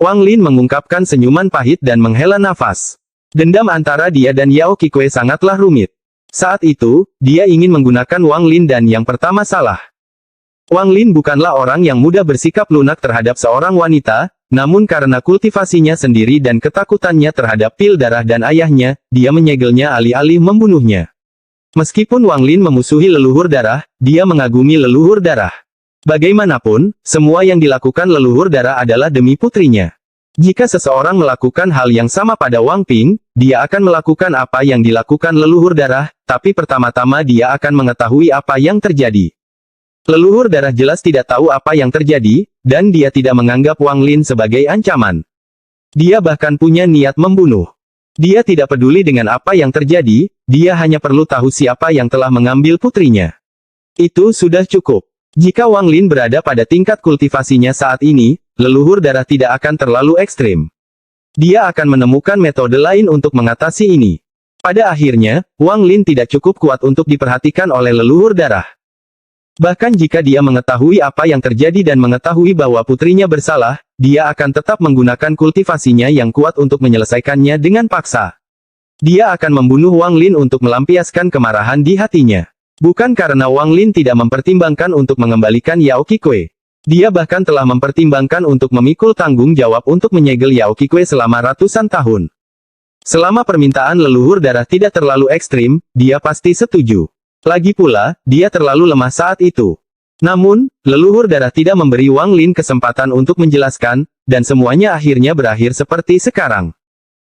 Wang Lin mengungkapkan senyuman pahit dan menghela nafas. Dendam antara dia dan Yao Qikui sangatlah rumit. Saat itu, dia ingin menggunakan Wang Lin dan yang pertama salah. Wang Lin bukanlah orang yang mudah bersikap lunak terhadap seorang wanita, namun karena kultivasinya sendiri dan ketakutannya terhadap pil darah dan ayahnya, dia menyegelnya alih-alih membunuhnya. Meskipun Wang Lin memusuhi leluhur darah, dia mengagumi leluhur darah. Bagaimanapun, semua yang dilakukan leluhur darah adalah demi putrinya. Jika seseorang melakukan hal yang sama pada Wang Ping, dia akan melakukan apa yang dilakukan leluhur darah, tapi pertama-tama dia akan mengetahui apa yang terjadi. Leluhur darah jelas tidak tahu apa yang terjadi, dan dia tidak menganggap Wang Lin sebagai ancaman. Dia bahkan punya niat membunuh. Dia tidak peduli dengan apa yang terjadi, dia hanya perlu tahu siapa yang telah mengambil putrinya. Itu sudah cukup. Jika Wang Lin berada pada tingkat kultivasinya saat ini, leluhur darah tidak akan terlalu ekstrim. Dia akan menemukan metode lain untuk mengatasi ini. Pada akhirnya, Wang Lin tidak cukup kuat untuk diperhatikan oleh leluhur darah. Bahkan jika dia mengetahui apa yang terjadi dan mengetahui bahwa putrinya bersalah, dia akan tetap menggunakan kultivasinya yang kuat untuk menyelesaikannya dengan paksa. Dia akan membunuh Wang Lin untuk melampiaskan kemarahan di hatinya. Bukan karena Wang Lin tidak mempertimbangkan untuk mengembalikan Yao Qikui. Dia bahkan telah mempertimbangkan untuk memikul tanggung jawab untuk menyegel Yao Qikui selama ratusan tahun. Selama permintaan leluhur darah tidak terlalu ekstrim, dia pasti setuju. Lagi pula, dia terlalu lemah saat itu. Namun, leluhur darah tidak memberi Wang Lin kesempatan untuk menjelaskan, dan semuanya akhirnya berakhir seperti sekarang.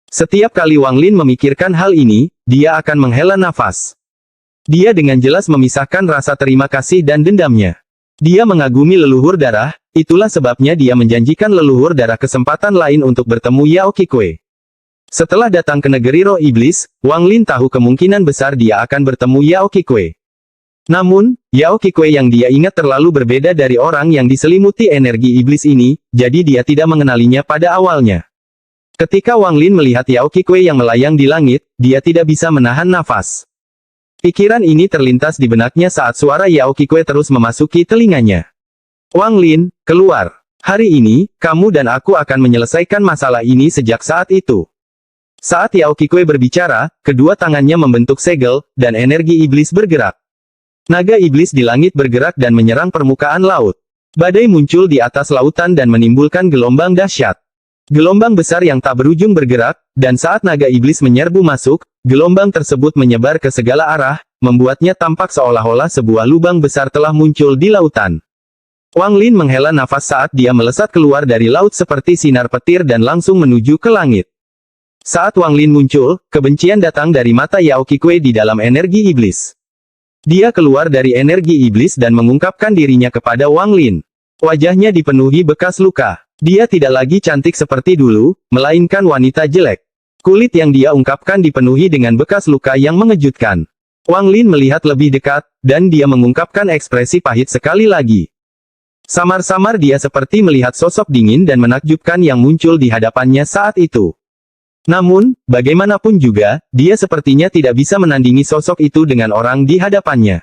Setiap kali Wang Lin memikirkan hal ini, dia akan menghela nafas. Dia dengan jelas memisahkan rasa terima kasih dan dendamnya. Dia mengagumi leluhur darah, itulah sebabnya dia menjanjikan leluhur darah kesempatan lain untuk bertemu Yao Qikui. Setelah datang ke negeri roh iblis, Wang Lin tahu kemungkinan besar dia akan bertemu Yao Qikui. Namun, Yao Qikui yang dia ingat terlalu berbeda dari orang yang diselimuti energi iblis ini, jadi dia tidak mengenalinya pada awalnya. Ketika Wang Lin melihat Yao Qikui yang melayang di langit, dia tidak bisa menahan nafas. Pikiran ini terlintas di benaknya saat suara Yao Qikui terus memasuki telinganya. Wang Lin, keluar. Hari ini, kamu dan aku akan menyelesaikan masalah ini sejak saat itu. Saat Yao Qikui berbicara, kedua tangannya membentuk segel, dan energi iblis bergerak. Naga iblis di langit bergerak dan menyerang permukaan laut. Badai muncul di atas lautan dan menimbulkan gelombang dahsyat. Gelombang besar yang tak berujung bergerak, dan saat naga iblis menyerbu masuk, gelombang tersebut menyebar ke segala arah, membuatnya tampak seolah-olah sebuah lubang besar telah muncul di lautan. Wang Lin menghela nafas saat dia melesat keluar dari laut seperti sinar petir dan langsung menuju ke langit. Saat Wang Lin muncul, kebencian datang dari mata Yao Qikui di dalam energi iblis. Dia keluar dari energi iblis dan mengungkapkan dirinya kepada Wang Lin. Wajahnya dipenuhi bekas luka. Dia tidak lagi cantik seperti dulu, melainkan wanita jelek. Kulit yang dia ungkapkan dipenuhi dengan bekas luka yang mengejutkan. Wang Lin melihat lebih dekat, dan dia mengungkapkan ekspresi pahit sekali lagi. Samar-samar dia seperti melihat sosok dingin dan menakjubkan yang muncul di hadapannya saat itu. Namun, bagaimanapun juga, dia sepertinya tidak bisa menandingi sosok itu dengan orang di hadapannya.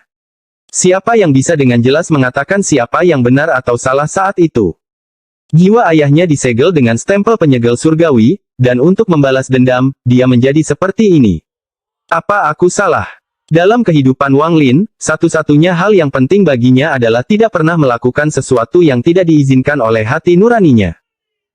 Siapa yang bisa dengan jelas mengatakan siapa yang benar atau salah saat itu? Jiwa ayahnya disegel dengan stempel penyegel surgawi, dan untuk membalas dendam, dia menjadi seperti ini. Apa aku salah? Dalam kehidupan Wang Lin, satu-satunya hal yang penting baginya adalah tidak pernah melakukan sesuatu yang tidak diizinkan oleh hati nuraninya.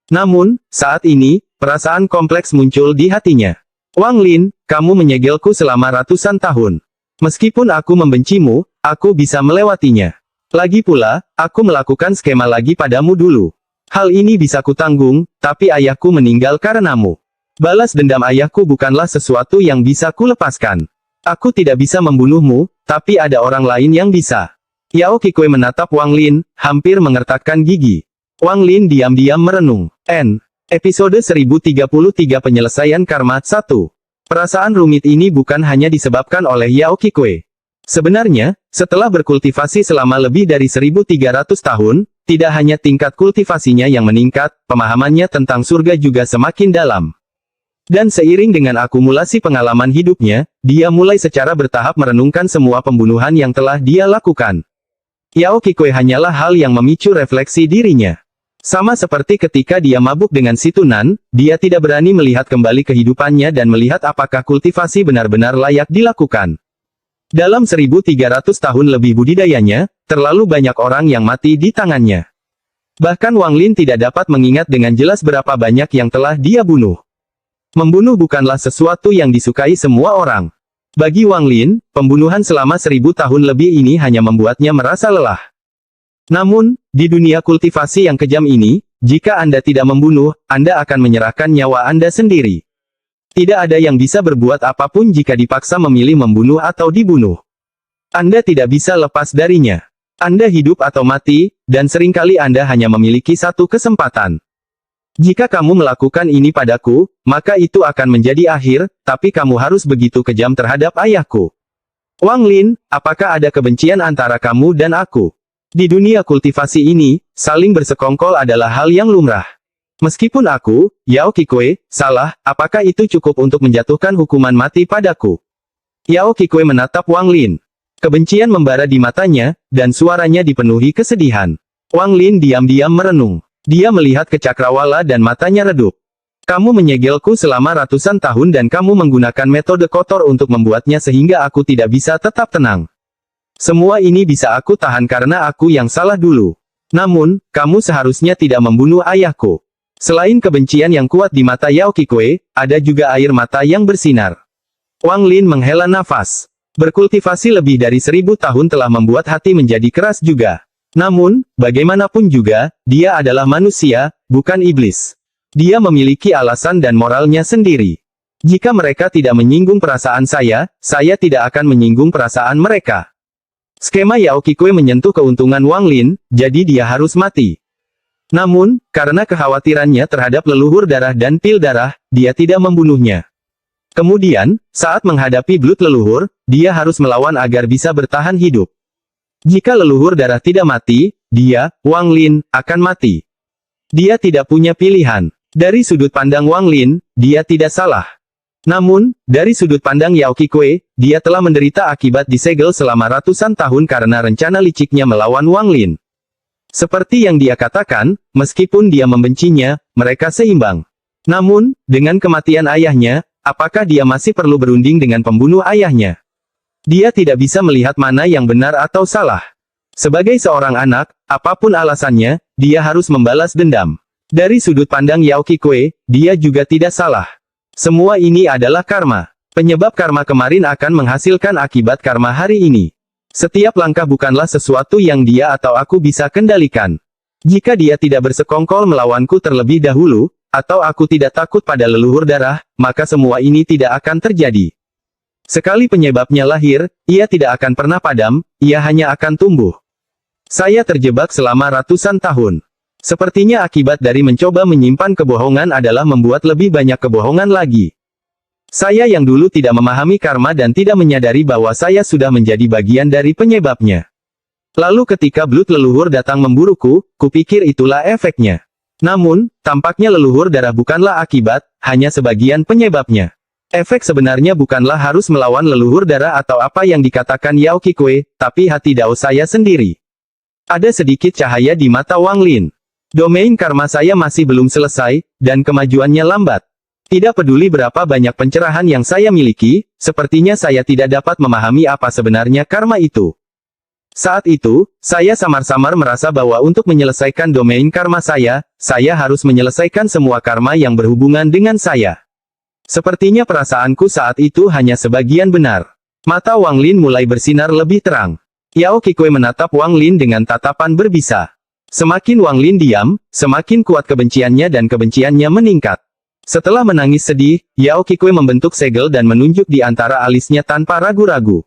Namun, saat ini, perasaan kompleks muncul di hatinya. Wang Lin, kamu menyegelku selama ratusan tahun. Meskipun aku membencimu, aku bisa melewatinya. Lagi pula, aku melakukan skema lagi padamu dulu. Hal ini bisa kutanggung, tapi ayahku meninggal karenamu. Balas dendam ayahku bukanlah sesuatu yang bisa kulepaskan. Aku tidak bisa membunuhmu, tapi ada orang lain yang bisa. Yao Qikui menatap Wang Lin, hampir mengertakkan gigi. Wang Lin diam-diam merenung. Episode 1033 Penyelesaian Karma 1. Perasaan rumit ini bukan hanya disebabkan oleh Yao Qikui. Sebenarnya, setelah berkultivasi selama lebih dari 1300 tahun, tidak hanya tingkat kultivasinya yang meningkat, pemahamannya tentang surga juga semakin dalam. Dan seiring dengan akumulasi pengalaman hidupnya, dia mulai secara bertahap merenungkan semua pembunuhan yang telah dia lakukan. Yao Qikui hanyalah hal yang memicu refleksi dirinya. Sama seperti ketika dia mabuk dengan si Tunan, dia tidak berani melihat kembali kehidupannya dan melihat apakah kultivasi benar-benar layak dilakukan. Dalam 1300 tahun lebih budidayanya, terlalu banyak orang yang mati di tangannya. Bahkan Wang Lin tidak dapat mengingat dengan jelas berapa banyak yang telah dia bunuh. Membunuh bukanlah sesuatu yang disukai semua orang. Bagi Wang Lin, pembunuhan selama 1000 tahun lebih ini hanya membuatnya merasa lelah. Namun, di dunia kultivasi yang kejam ini, jika Anda tidak membunuh, Anda akan menyerahkan nyawa Anda sendiri. Tidak ada yang bisa berbuat apapun jika dipaksa memilih membunuh atau dibunuh. Anda tidak bisa lepas darinya. Anda hidup atau mati, dan seringkali Anda hanya memiliki satu kesempatan. Jika kamu melakukan ini padaku, maka itu akan menjadi akhir, tapi kamu harus begitu kejam terhadap ayahku. Wang Lin, apakah ada kebencian antara kamu dan aku? Di dunia kultivasi ini, saling bersekongkol adalah hal yang lumrah. Meskipun aku, Yao Qikui, salah, apakah itu cukup untuk menjatuhkan hukuman mati padaku? Yao Qikui menatap Wang Lin. Kebencian membara di matanya, dan suaranya dipenuhi kesedihan. Wang Lin diam-diam merenung. Dia melihat ke cakrawala dan matanya redup. Kamu menyegelku selama ratusan tahun dan kamu menggunakan metode kotor untuk membuatnya sehingga aku tidak bisa tetap tenang. Semua ini bisa aku tahan karena aku yang salah dulu. Namun, kamu seharusnya tidak membunuh ayahku. Selain kebencian yang kuat di mata Yao Qikui, ada juga air mata yang bersinar. Wang Lin menghela nafas. Berkultivasi lebih dari 1000 tahun telah membuat hati menjadi keras juga. Namun, bagaimanapun juga, dia adalah manusia, bukan iblis. Dia memiliki alasan dan moralnya sendiri. Jika mereka tidak menyinggung perasaan saya tidak akan menyinggung perasaan mereka. Skema Yao Qikui menyentuh keuntungan Wang Lin, jadi dia harus mati. Namun, karena kekhawatirannya terhadap leluhur darah dan pil darah, dia tidak membunuhnya. Kemudian, saat menghadapi blood leluhur, dia harus melawan agar bisa bertahan hidup. Jika leluhur darah tidak mati, dia, Wang Lin, akan mati. Dia tidak punya pilihan. Dari sudut pandang Wang Lin, dia tidak salah. Namun, dari sudut pandang Yao Qikui, dia telah menderita akibat disegel selama ratusan tahun karena rencana liciknya melawan Wang Lin. Seperti yang dia katakan, meskipun dia membencinya, mereka seimbang. Namun, dengan kematian ayahnya, apakah dia masih perlu berunding dengan pembunuh ayahnya? Dia tidak bisa melihat mana yang benar atau salah. Sebagai seorang anak, apapun alasannya, dia harus membalas dendam. Dari sudut pandang Yao Qikui, dia juga tidak salah. Semua ini adalah karma. Penyebab karma kemarin akan menghasilkan akibat karma hari ini. Setiap langkah bukanlah sesuatu yang dia atau aku bisa kendalikan. Jika dia tidak bersekongkol melawanku terlebih dahulu, atau aku tidak takut pada leluhur darah, maka semua ini tidak akan terjadi. Sekali penyebabnya lahir, ia tidak akan pernah padam, ia hanya akan tumbuh. Saya terjebak selama ratusan tahun. Sepertinya akibat dari mencoba menyimpan kebohongan adalah membuat lebih banyak kebohongan lagi. Saya yang dulu tidak memahami karma dan tidak menyadari bahwa saya sudah menjadi bagian dari penyebabnya. Lalu ketika blood leluhur datang memburuku, kupikir itulah efeknya. Namun, tampaknya leluhur darah bukanlah akibat, hanya sebagian penyebabnya. Efek sebenarnya bukanlah harus melawan leluhur darah atau apa yang dikatakan Yao Qikui, tapi hati Dao saya sendiri. Ada sedikit cahaya di mata Wang Lin. Domain karma saya masih belum selesai, dan kemajuannya lambat. Tidak peduli berapa banyak pencerahan yang saya miliki, sepertinya saya tidak dapat memahami apa sebenarnya karma itu. Saat itu, saya samar-samar merasa bahwa untuk menyelesaikan domain karma saya harus menyelesaikan semua karma yang berhubungan dengan saya. Sepertinya perasaanku saat itu hanya sebagian benar. Mata Wang Lin mulai bersinar lebih terang. Yao Qikui menatap Wang Lin dengan tatapan berbisa. Semakin Wang Lin diam, semakin kuat kebenciannya dan kebenciannya meningkat. Setelah menangis sedih, Yao Qikui membentuk segel dan menunjuk di antara alisnya tanpa ragu-ragu.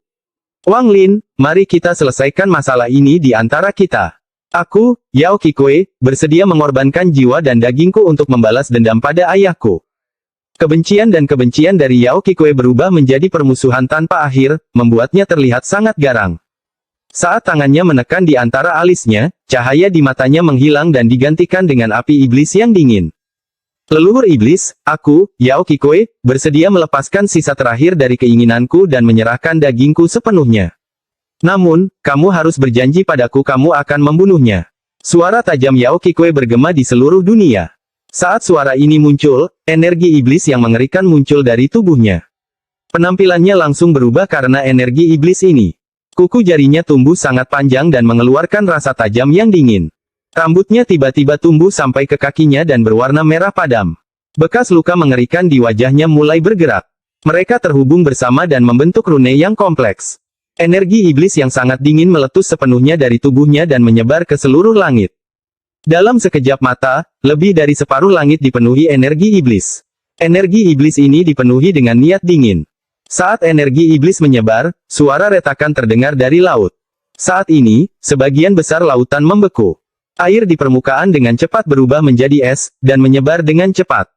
Wang Lin, mari kita selesaikan masalah ini di antara kita. Aku, Yao Qikui, bersedia mengorbankan jiwa dan dagingku untuk membalas dendam pada ayahku. Kebencian dan kebencian dari Yao Qikui berubah menjadi permusuhan tanpa akhir, membuatnya terlihat sangat garang. Saat tangannya menekan di antara alisnya, cahaya di matanya menghilang dan digantikan dengan api iblis yang dingin. Leluhur iblis, aku, Yao Qikui, bersedia melepaskan sisa terakhir dari keinginanku dan menyerahkan dagingku sepenuhnya. Namun, kamu harus berjanji padaku kamu akan membunuhnya. Suara tajam Yao Qikui bergema di seluruh dunia. Saat suara ini muncul, energi iblis yang mengerikan muncul dari tubuhnya. Penampilannya langsung berubah karena energi iblis ini. Kuku jarinya tumbuh sangat panjang dan mengeluarkan rasa tajam yang dingin. Rambutnya tiba-tiba tumbuh sampai ke kakinya dan berwarna merah padam. Bekas luka mengerikan di wajahnya mulai bergerak. Mereka terhubung bersama dan membentuk rune yang kompleks. Energi iblis yang sangat dingin meletus sepenuhnya dari tubuhnya dan menyebar ke seluruh langit. Dalam sekejap mata, lebih dari separuh langit dipenuhi energi iblis. Energi iblis ini dipenuhi dengan niat dingin. Saat energi iblis menyebar, suara retakan terdengar dari laut. Saat ini, sebagian besar lautan membeku. Air di permukaan dengan cepat berubah menjadi es, dan menyebar dengan cepat.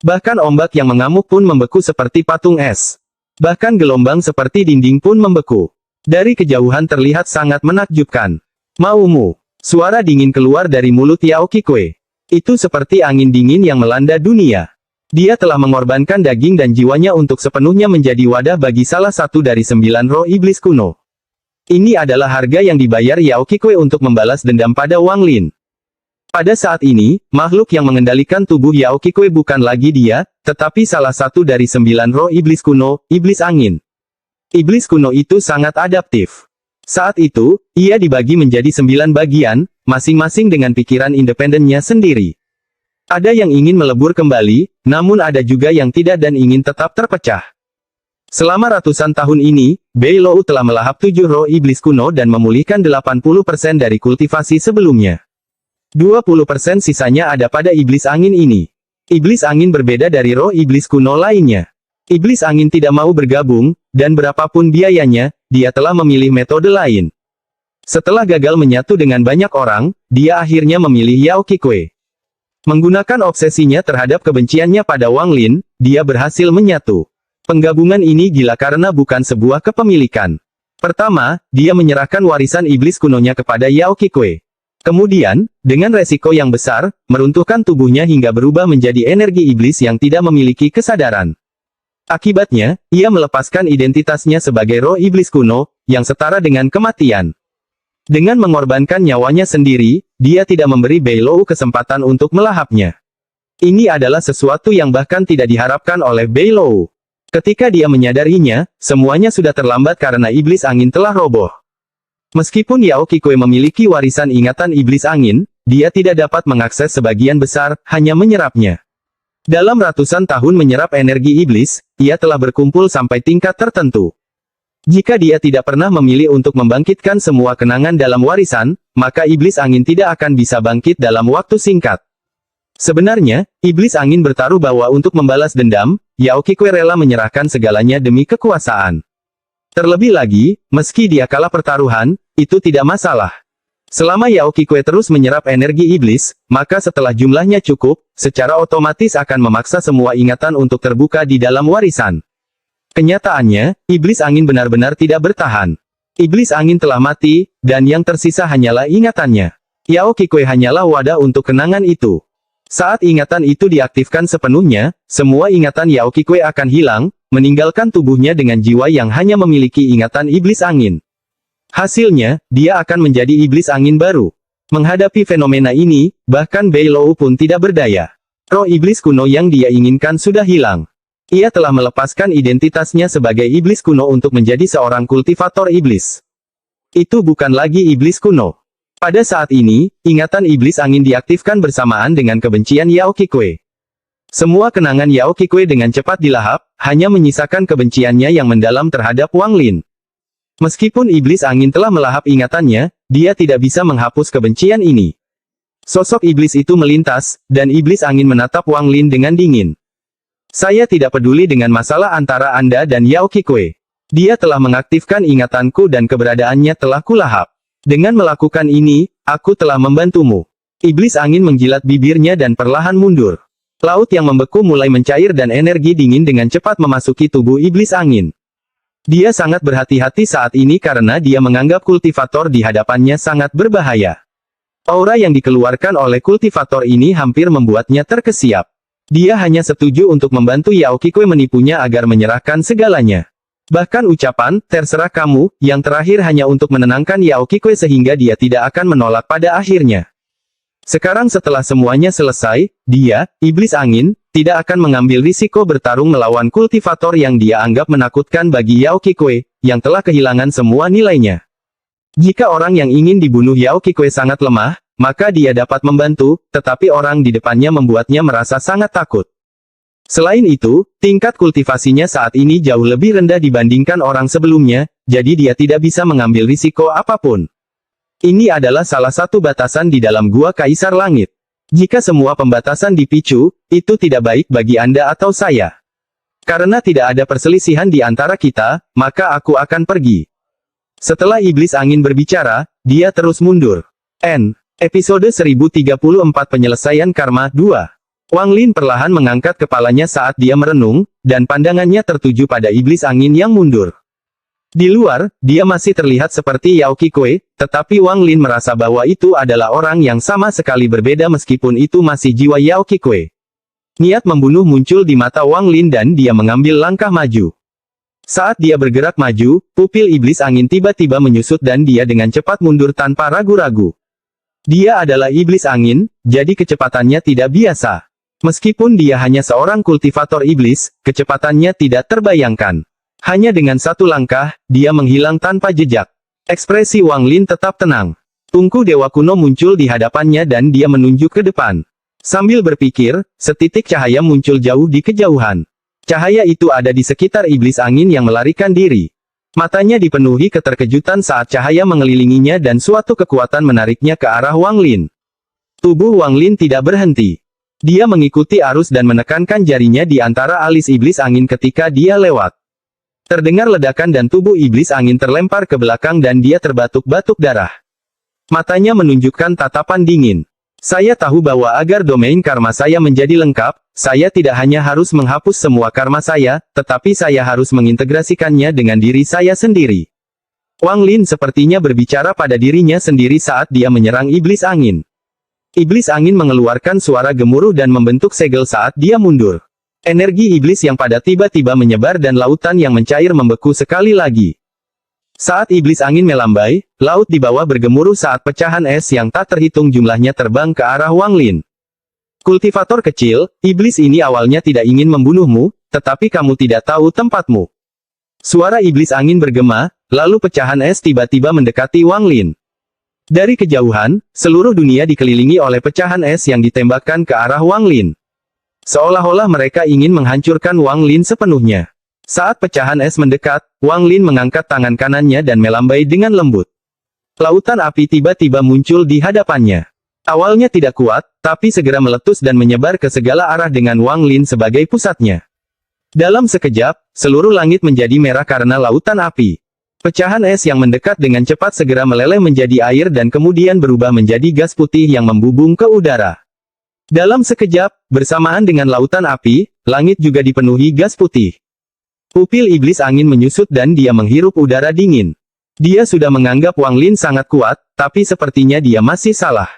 Bahkan ombak yang mengamuk pun membeku seperti patung es. Bahkan gelombang seperti dinding pun membeku. Dari kejauhan terlihat sangat menakjubkan. Maumu. Suara dingin keluar dari mulut Yao Qikui. Itu seperti angin dingin yang melanda dunia. Dia telah mengorbankan daging dan jiwanya untuk sepenuhnya menjadi wadah bagi salah satu dari 9 roh iblis kuno. Ini adalah harga yang dibayar Yao Qikui untuk membalas dendam pada Wang Lin. Pada saat ini, makhluk yang mengendalikan tubuh Yao Qikui bukan lagi dia, tetapi salah satu dari 9 roh iblis kuno, iblis angin. Iblis kuno itu sangat adaptif. Saat itu, ia dibagi menjadi 9 bagian, masing-masing dengan pikiran independennya sendiri. Ada yang ingin melebur kembali, namun ada juga yang tidak dan ingin tetap terpecah. Selama ratusan tahun ini, Beilou telah melahap 7 roh iblis kuno dan memulihkan 80% dari kultivasi sebelumnya. 20% sisanya ada pada iblis angin ini. Iblis angin berbeda dari roh iblis kuno lainnya. Iblis angin tidak mau bergabung, dan berapapun biayanya, dia telah memilih metode lain. Setelah gagal menyatu dengan banyak orang, dia akhirnya memilih Yao Qikui. Menggunakan obsesinya terhadap kebenciannya pada Wang Lin, dia berhasil menyatu. Penggabungan ini gila karena bukan sebuah kepemilikan. Pertama, dia menyerahkan warisan iblis kunonya kepada Yao Qikui. Kemudian, dengan resiko yang besar, meruntuhkan tubuhnya hingga berubah menjadi energi iblis yang tidak memiliki kesadaran. Akibatnya, ia melepaskan identitasnya sebagai roh iblis kuno, yang setara dengan kematian. Dengan mengorbankan nyawanya sendiri, dia tidak memberi Beilou kesempatan untuk melahapnya. Ini adalah sesuatu yang bahkan tidak diharapkan oleh Beilou. Ketika dia menyadarinya, semuanya sudah terlambat karena iblis angin telah roboh. Meskipun Yao Qikui memiliki warisan ingatan iblis angin, dia tidak dapat mengakses sebagian besar, hanya menyerapnya. Dalam ratusan tahun menyerap energi iblis, ia telah berkumpul sampai tingkat tertentu. Jika dia tidak pernah memilih untuk membangkitkan semua kenangan dalam warisan, maka iblis angin tidak akan bisa bangkit dalam waktu singkat. Sebenarnya, iblis angin bertaruh bahwa untuk membalas dendam, Yao Qikui rela menyerahkan segalanya demi kekuasaan. Terlebih lagi, meski dia kalah pertaruhan, itu tidak masalah. Selama Yao Qikui terus menyerap energi iblis, maka setelah jumlahnya cukup, secara otomatis akan memaksa semua ingatan untuk terbuka di dalam warisan. Kenyataannya, iblis angin benar-benar tidak bertahan. Iblis angin telah mati, dan yang tersisa hanyalah ingatannya. Yao Qikui hanyalah wadah untuk kenangan itu. Saat ingatan itu diaktifkan sepenuhnya, semua ingatan Yao Qikui akan hilang, meninggalkan tubuhnya dengan jiwa yang hanya memiliki ingatan iblis angin. Hasilnya, dia akan menjadi iblis angin baru. Menghadapi fenomena ini, bahkan Beilou pun tidak berdaya. Roh iblis kuno yang dia inginkan sudah hilang. Ia telah melepaskan identitasnya sebagai iblis kuno untuk menjadi seorang kultivator iblis. Itu bukan lagi iblis kuno. Pada saat ini, ingatan iblis angin diaktifkan bersamaan dengan kebencian Yao Qikui. Semua kenangan Yao Qikui dengan cepat dilahap, hanya menyisakan kebenciannya yang mendalam terhadap Wang Lin. Meskipun iblis angin telah melahap ingatannya, dia tidak bisa menghapus kebencian ini. Sosok iblis itu melintas, dan iblis angin menatap Wang Lin dengan dingin. Saya tidak peduli dengan masalah antara Anda dan Yao Qikui. Dia telah mengaktifkan ingatanku dan keberadaannya telah kulahap. Dengan melakukan ini, aku telah membantumu. Iblis angin menjilat bibirnya dan perlahan mundur. Laut yang membeku mulai mencair dan energi dingin dengan cepat memasuki tubuh iblis angin. Dia sangat berhati-hati saat ini karena dia menganggap kultivator di hadapannya sangat berbahaya. Aura yang dikeluarkan oleh kultivator ini hampir membuatnya terkesiap. Dia hanya setuju untuk membantu Yao Qikui menipunya agar menyerahkan segalanya. Bahkan ucapan, terserah kamu, yang terakhir hanya untuk menenangkan Yao Qikui sehingga dia tidak akan menolak pada akhirnya. Sekarang setelah semuanya selesai, dia, iblis angin, tidak akan mengambil risiko bertarung melawan kultivator yang dia anggap menakutkan bagi Yao Qikui, yang telah kehilangan semua nilainya. Jika orang yang ingin dibunuh Yao Qikui sangat lemah, maka dia dapat membantu, tetapi orang di depannya membuatnya merasa sangat takut. Selain itu, tingkat kultivasinya saat ini jauh lebih rendah dibandingkan orang sebelumnya, jadi dia tidak bisa mengambil risiko apapun. Ini adalah salah satu batasan di dalam Gua Kaisar Langit. Jika semua pembatasan dipicu, itu tidak baik bagi Anda atau saya. Karena tidak ada perselisihan di antara kita, maka aku akan pergi. Setelah iblis angin berbicara, dia terus mundur. Episode 1034 Penyelesaian Karma 2. Wang Lin perlahan mengangkat kepalanya saat dia merenung, dan pandangannya tertuju pada iblis angin yang mundur. Di luar, dia masih terlihat seperti Yao Qikui, tetapi Wang Lin merasa bahwa itu adalah orang yang sama sekali berbeda meskipun itu masih jiwa Yao Qikui. Niat membunuh muncul di mata Wang Lin dan dia mengambil langkah maju. Saat dia bergerak maju, pupil iblis angin tiba-tiba menyusut dan dia dengan cepat mundur tanpa ragu-ragu. Dia adalah iblis angin, jadi kecepatannya tidak biasa. Meskipun dia hanya seorang kultivator iblis, kecepatannya tidak terbayangkan. Hanya dengan satu langkah, dia menghilang tanpa jejak. Ekspresi Wang Lin tetap tenang. Tungku dewa kuno muncul di hadapannya dan dia menunjuk ke depan. Sambil berpikir, setitik cahaya muncul jauh di kejauhan. Cahaya itu ada di sekitar iblis angin yang melarikan diri. Matanya dipenuhi keterkejutan saat cahaya mengelilinginya dan suatu kekuatan menariknya ke arah Wang Lin. Tubuh Wang Lin tidak berhenti. Dia mengikuti arus dan menekankan jarinya di antara alis iblis angin ketika dia lewat. Terdengar ledakan dan tubuh iblis angin terlempar ke belakang dan dia terbatuk-batuk darah. Matanya menunjukkan tatapan dingin. Saya tahu bahwa agar domain karma saya menjadi lengkap, saya tidak hanya harus menghapus semua karma saya, tetapi saya harus mengintegrasikannya dengan diri saya sendiri. Wang Lin sepertinya berbicara pada dirinya sendiri saat dia menyerang iblis angin. Iblis angin mengeluarkan suara gemuruh dan membentuk segel saat dia mundur. Energi iblis yang pada tiba-tiba menyebar dan lautan yang mencair membeku sekali lagi. Saat iblis angin melambai, laut di bawah bergemuruh saat pecahan es yang tak terhitung jumlahnya terbang ke arah Wang Lin. Kultivator kecil, iblis ini awalnya tidak ingin membunuhmu, tetapi kamu tidak tahu tempatmu. Suara iblis angin bergema, lalu pecahan es tiba-tiba mendekati Wang Lin. Dari kejauhan, seluruh dunia dikelilingi oleh pecahan es yang ditembakkan ke arah Wang Lin. Seolah-olah mereka ingin menghancurkan Wang Lin sepenuhnya. Saat pecahan es mendekat, Wang Lin mengangkat tangan kanannya dan melambai dengan lembut. Lautan api tiba-tiba muncul di hadapannya. Awalnya tidak kuat, tapi segera meletus dan menyebar ke segala arah dengan Wang Lin sebagai pusatnya. Dalam sekejap, seluruh langit menjadi merah karena lautan api. Pecahan es yang mendekat dengan cepat segera meleleh menjadi air dan kemudian berubah menjadi gas putih yang membubung ke udara. Dalam sekejap, bersamaan dengan lautan api, langit juga dipenuhi gas putih. Pupil iblis angin menyusut dan dia menghirup udara dingin. Dia sudah menganggap Wang Lin sangat kuat, tapi sepertinya dia masih salah.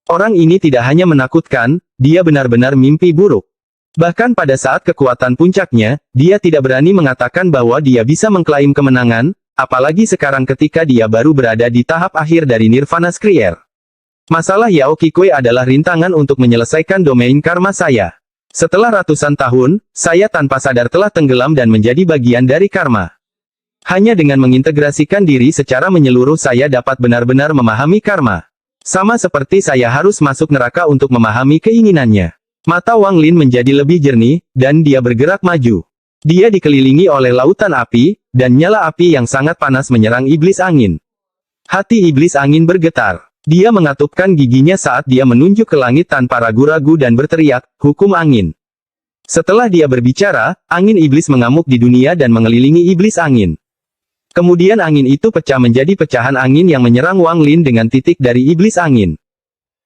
Orang ini tidak hanya menakutkan, dia benar-benar mimpi buruk. Bahkan pada saat kekuatan puncaknya, dia tidak berani mengatakan bahwa dia bisa mengklaim kemenangan, apalagi sekarang ketika dia baru berada di tahap akhir dari Nirvana Skrier. Masalah Yao Kikui adalah rintangan untuk menyelesaikan domain karma saya. Setelah ratusan tahun, saya tanpa sadar telah tenggelam dan menjadi bagian dari karma. Hanya dengan mengintegrasikan diri secara menyeluruh saya dapat benar-benar memahami karma. Sama seperti saya harus masuk neraka untuk memahami keinginannya. Mata Wang Lin menjadi lebih jernih, dan dia bergerak maju. Dia dikelilingi oleh lautan api, dan nyala api yang sangat panas menyerang iblis angin. Hati iblis angin bergetar. Dia mengatupkan giginya saat dia menunjuk ke langit tanpa ragu-ragu dan berteriak, "Hukum angin." Setelah dia berbicara, angin iblis mengamuk di dunia dan mengelilingi iblis angin. Kemudian angin itu pecah menjadi pecahan angin yang menyerang Wang Lin dengan titik dari iblis angin.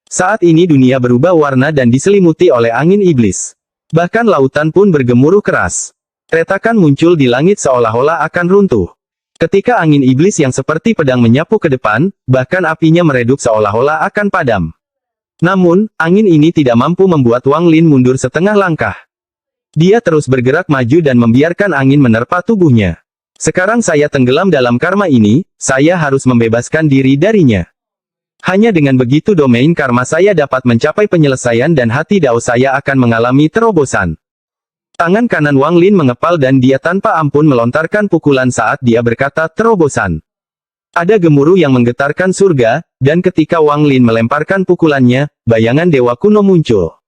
Saat ini dunia berubah warna dan diselimuti oleh angin iblis. Bahkan lautan pun bergemuruh keras. Retakan muncul di langit seolah-olah akan runtuh. Ketika angin iblis yang seperti pedang menyapu ke depan, bahkan apinya meredup seolah-olah akan padam. Namun, angin ini tidak mampu membuat Wang Lin mundur setengah langkah. Dia terus bergerak maju dan membiarkan angin menerpa tubuhnya. Sekarang saya tenggelam dalam karma ini, saya harus membebaskan diri darinya. Hanya dengan begitu domain karma saya dapat mencapai penyelesaian dan hati Dao saya akan mengalami terobosan. Tangan kanan Wang Lin mengepal dan dia tanpa ampun melontarkan pukulan saat dia berkata terobosan. Ada gemuruh yang menggetarkan surga, dan ketika Wang Lin melemparkan pukulannya, bayangan dewa kuno muncul.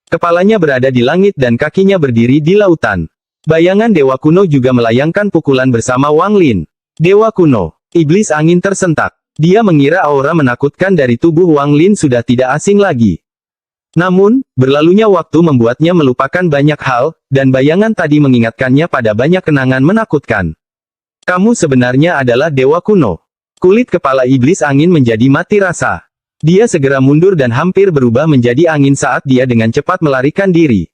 Kepalanya berada di langit dan kakinya berdiri di lautan. Bayangan dewa kuno juga melayangkan pukulan bersama Wang Lin. Dewa kuno, iblis angin tersentak. Dia mengira aura menakutkan dari tubuh Wang Lin sudah tidak asing lagi. Namun, berlalunya waktu membuatnya melupakan banyak hal, dan bayangan tadi mengingatkannya pada banyak kenangan menakutkan. Kamu sebenarnya adalah dewa kuno. Kulit kepala iblis angin menjadi mati rasa. Dia segera mundur dan hampir berubah menjadi angin saat dia dengan cepat melarikan diri.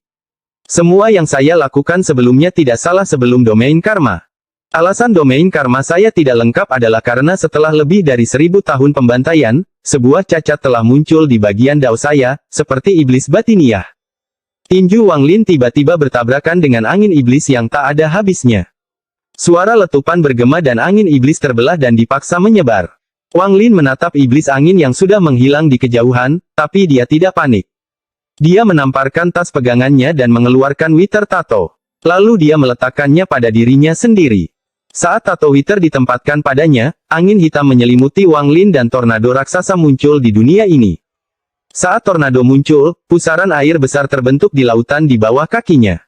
Semua yang saya lakukan sebelumnya tidak salah sebelum domain karma. Alasan domain karma saya tidak lengkap adalah karena setelah lebih dari 1000 tahun pembantaian, sebuah cacat telah muncul di bagian dao saya, seperti iblis batiniah. Tinju Wang Lin tiba-tiba bertabrakan dengan angin iblis yang tak ada habisnya. Suara letupan bergema dan angin iblis terbelah dan dipaksa menyebar. Wang Lin menatap iblis angin yang sudah menghilang di kejauhan, tapi dia tidak panik. Dia menamparkan tas pegangannya dan mengeluarkan witer tato. Lalu dia meletakkannya pada dirinya sendiri. Saat tato Wither ditempatkan padanya, angin hitam menyelimuti Wang Lin dan tornado raksasa muncul di dunia ini. Saat tornado muncul, pusaran air besar terbentuk di lautan di bawah kakinya.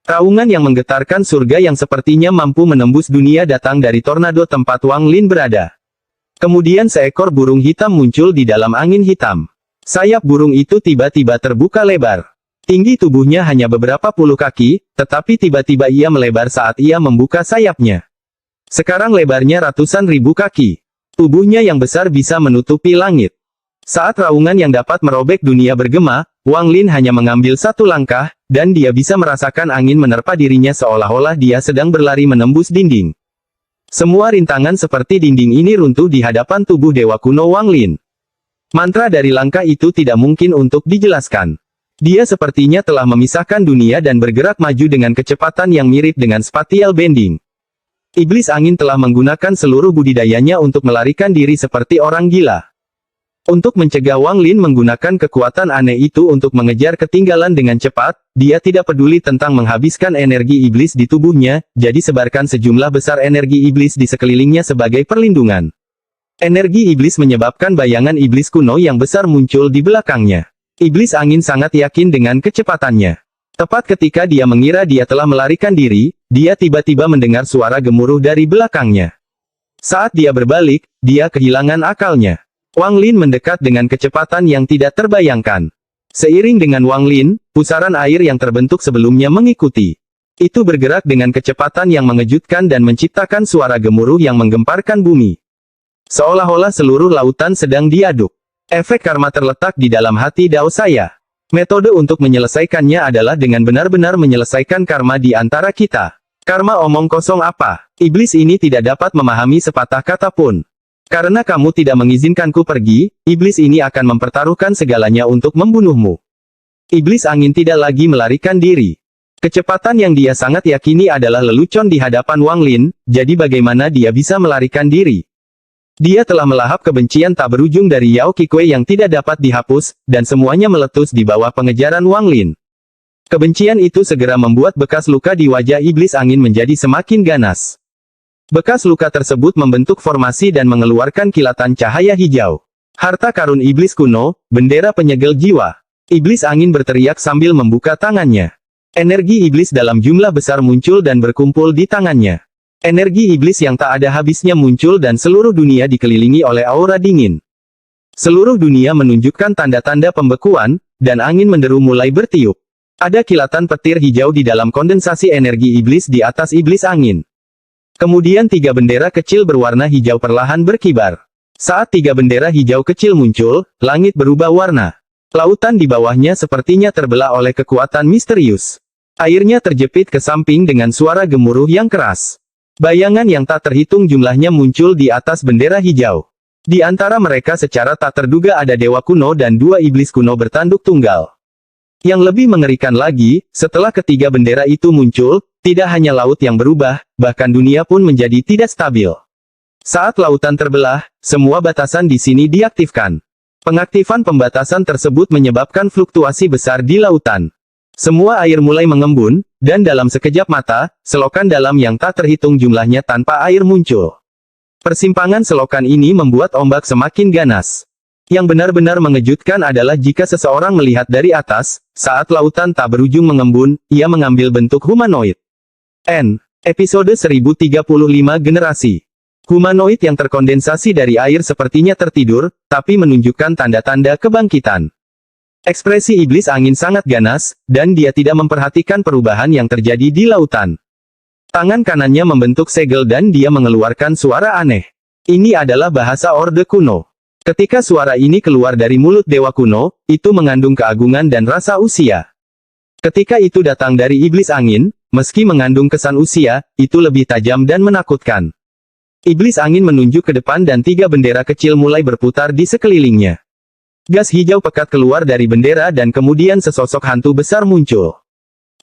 Raungan yang menggetarkan surga yang sepertinya mampu menembus dunia datang dari tornado tempat Wang Lin berada. Kemudian seekor burung hitam muncul di dalam angin hitam. Sayap burung itu tiba-tiba terbuka lebar. Tinggi tubuhnya hanya beberapa puluh kaki, tetapi tiba-tiba ia melebar saat ia membuka sayapnya. Sekarang lebarnya ratusan ribu kaki. Tubuhnya yang besar bisa menutupi langit. Saat raungan yang dapat merobek dunia bergema, Wang Lin hanya mengambil satu langkah, dan dia bisa merasakan angin menerpa dirinya seolah-olah dia sedang berlari menembus dinding. Semua rintangan seperti dinding ini runtuh di hadapan tubuh dewa kuno Wang Lin. Mantra dari langkah itu tidak mungkin untuk dijelaskan. Dia sepertinya telah memisahkan dunia dan bergerak maju dengan kecepatan yang mirip dengan spatial bending. Iblis angin telah menggunakan seluruh budidayanya untuk melarikan diri seperti orang gila. Untuk mencegah Wang Lin menggunakan kekuatan aneh itu untuk mengejar ketinggalan dengan cepat, dia tidak peduli tentang menghabiskan energi iblis di tubuhnya, jadi sebarkan sejumlah besar energi iblis di sekelilingnya sebagai perlindungan. Energi iblis menyebabkan bayangan iblis kuno yang besar muncul di belakangnya. Iblis angin sangat yakin dengan kecepatannya. Tepat ketika dia mengira dia telah melarikan diri, dia tiba-tiba mendengar suara gemuruh dari belakangnya. Saat dia berbalik, dia kehilangan akalnya. Wang Lin mendekat dengan kecepatan yang tidak terbayangkan. Seiring dengan Wang Lin, pusaran air yang terbentuk sebelumnya mengikuti. Itu bergerak dengan kecepatan yang mengejutkan dan menciptakan suara gemuruh yang menggemparkan bumi. Seolah-olah seluruh lautan sedang diaduk. Efek karma terletak di dalam hati Dao saya. Metode untuk menyelesaikannya adalah dengan benar-benar menyelesaikan karma di antara kita. Karma omong kosong apa? Iblis ini tidak dapat memahami sepatah kata pun. Karena kamu tidak mengizinkanku pergi, iblis ini akan mempertaruhkan segalanya untuk membunuhmu. Iblis angin tidak lagi melarikan diri. Kecepatan yang dia sangat yakini adalah lelucon di hadapan Wang Lin, jadi bagaimana dia bisa melarikan diri? Dia telah melahap kebencian tak berujung dari Yao Qikui yang tidak dapat dihapus, dan semuanya meletus di bawah pengejaran Wang Lin. Kebencian itu segera membuat bekas luka di wajah iblis angin menjadi semakin ganas. Bekas luka tersebut membentuk formasi dan mengeluarkan kilatan cahaya hijau. Harta karun iblis kuno, bendera penyegel jiwa. Iblis angin berteriak sambil membuka tangannya. Energi iblis dalam jumlah besar muncul dan berkumpul di tangannya. Energi iblis yang tak ada habisnya muncul dan seluruh dunia dikelilingi oleh aura dingin. Seluruh dunia menunjukkan tanda-tanda pembekuan, dan angin menderu mulai bertiup. Ada kilatan petir hijau di dalam kondensasi energi iblis di atas iblis angin. Kemudian tiga bendera kecil berwarna hijau perlahan berkibar. Saat tiga bendera hijau kecil muncul, langit berubah warna. Lautan di bawahnya sepertinya terbelah oleh kekuatan misterius. Airnya terjepit ke samping dengan suara gemuruh yang keras. Bayangan yang tak terhitung jumlahnya muncul di atas bendera hijau. Di antara mereka secara tak terduga ada dewa kuno dan dua iblis kuno bertanduk tunggal. Yang lebih mengerikan lagi, setelah ketiga bendera itu muncul, tidak hanya laut yang berubah, bahkan dunia pun menjadi tidak stabil. Saat lautan terbelah, semua batasan di sini diaktifkan. Pengaktifan pembatasan tersebut menyebabkan fluktuasi besar di lautan. Semua air mulai mengembun, dan dalam sekejap mata, selokan dalam yang tak terhitung jumlahnya tanpa air muncul. Persimpangan selokan ini membuat ombak semakin ganas. Yang benar-benar mengejutkan adalah jika seseorang melihat dari atas, saat lautan tak berujung mengembun, ia mengambil bentuk humanoid. Episode 1035 Generasi. Humanoid yang terkondensasi dari air sepertinya tertidur, tapi menunjukkan tanda-tanda kebangkitan. Ekspresi iblis angin sangat ganas, dan dia tidak memperhatikan perubahan yang terjadi di lautan. Tangan kanannya membentuk segel dan dia mengeluarkan suara aneh. Ini adalah bahasa Orde kuno. Ketika suara ini keluar dari mulut dewa kuno, itu mengandung keagungan dan rasa usia. Ketika itu datang dari iblis angin, meski mengandung kesan usia, itu lebih tajam dan menakutkan. Iblis angin menunjuk ke depan dan tiga bendera kecil mulai berputar di sekelilingnya. Gas hijau pekat keluar dari bendera dan kemudian sesosok hantu besar muncul.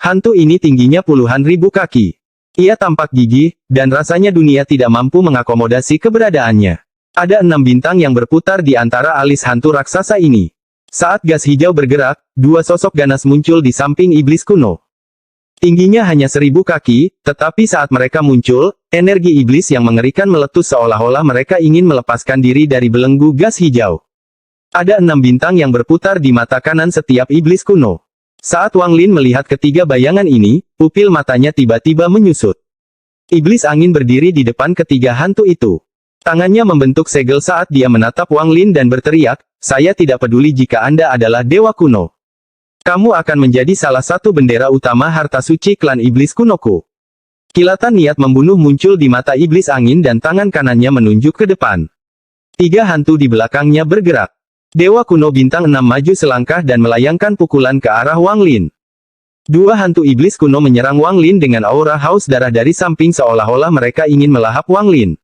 Hantu ini tingginya puluhan ribu kaki. Ia tampak gigih, dan rasanya dunia tidak mampu mengakomodasi keberadaannya. Ada 6 bintang yang berputar di antara alis hantu raksasa ini. Saat gas hijau bergerak, dua sosok ganas muncul di samping iblis kuno. Tingginya hanya 1000 kaki, tetapi saat mereka muncul, energi iblis yang mengerikan meletus seolah-olah mereka ingin melepaskan diri dari belenggu gas hijau. Ada 6 bintang yang berputar di mata kanan setiap iblis kuno. Saat Wang Lin melihat ketiga bayangan ini, pupil matanya tiba-tiba menyusut. Iblis angin berdiri di depan ketiga hantu itu. Tangannya membentuk segel saat dia menatap Wang Lin dan berteriak, "Saya tidak peduli jika Anda adalah dewa kuno. Kamu akan menjadi salah satu bendera utama harta suci klan iblis kunoku." Kilatan niat membunuh muncul di mata iblis angin dan tangan kanannya menunjuk ke depan. 3 hantu di belakangnya bergerak. Dewa kuno bintang 6 maju selangkah dan melayangkan pukulan ke arah Wang Lin. 2 hantu iblis kuno menyerang Wang Lin dengan aura haus darah dari samping seolah-olah mereka ingin melahap Wang Lin.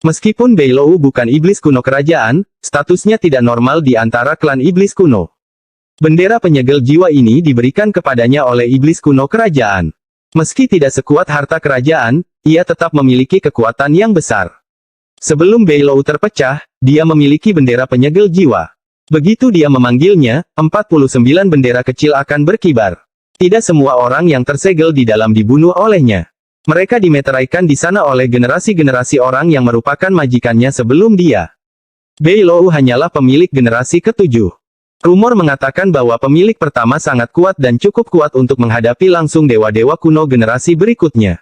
Meskipun Beilou bukan iblis kuno kerajaan, statusnya tidak normal di antara klan iblis kuno. Bendera penyegel jiwa ini diberikan kepadanya oleh iblis kuno kerajaan. Meski tidak sekuat harta kerajaan, ia tetap memiliki kekuatan yang besar. Sebelum Beilou terpecah, dia memiliki bendera penyegel jiwa. Begitu dia memanggilnya, 49 bendera kecil akan berkibar. Tidak semua orang yang tersegel di dalam dibunuh olehnya. Mereka dimeteraikan di sana oleh generasi-generasi orang yang merupakan majikannya sebelum dia. Beilou hanyalah pemilik generasi ke-7. Rumor mengatakan bahwa pemilik pertama sangat kuat dan cukup kuat untuk menghadapi langsung dewa-dewa kuno generasi berikutnya.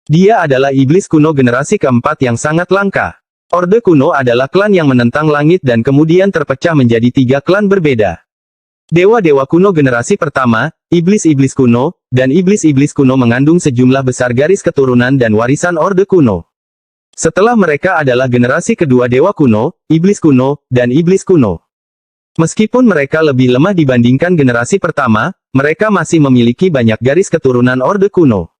Dia adalah iblis kuno generasi keempat yang sangat langka. Orde kuno adalah klan yang menentang langit dan kemudian terpecah menjadi 3 klan berbeda. Dewa-dewa kuno generasi pertama, iblis-iblis kuno, dan iblis-iblis kuno mengandung sejumlah besar garis keturunan dan warisan Orde kuno. Setelah mereka adalah generasi kedua dewa kuno, iblis kuno, dan iblis kuno. Meskipun mereka lebih lemah dibandingkan generasi pertama, mereka masih memiliki banyak garis keturunan Orde kuno.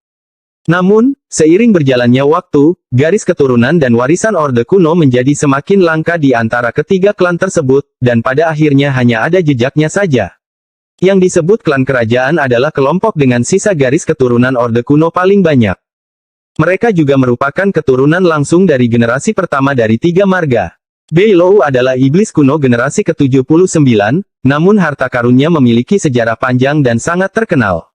Namun, seiring berjalannya waktu, garis keturunan dan warisan Orde kuno menjadi semakin langka di antara ketiga klan tersebut, dan pada akhirnya hanya ada jejaknya saja. Yang disebut klan kerajaan adalah kelompok dengan sisa garis keturunan Orde kuno paling banyak. Mereka juga merupakan keturunan langsung dari generasi pertama dari 3 marga. Beilou adalah iblis kuno generasi ke-79, namun harta karunnya memiliki sejarah panjang dan sangat terkenal.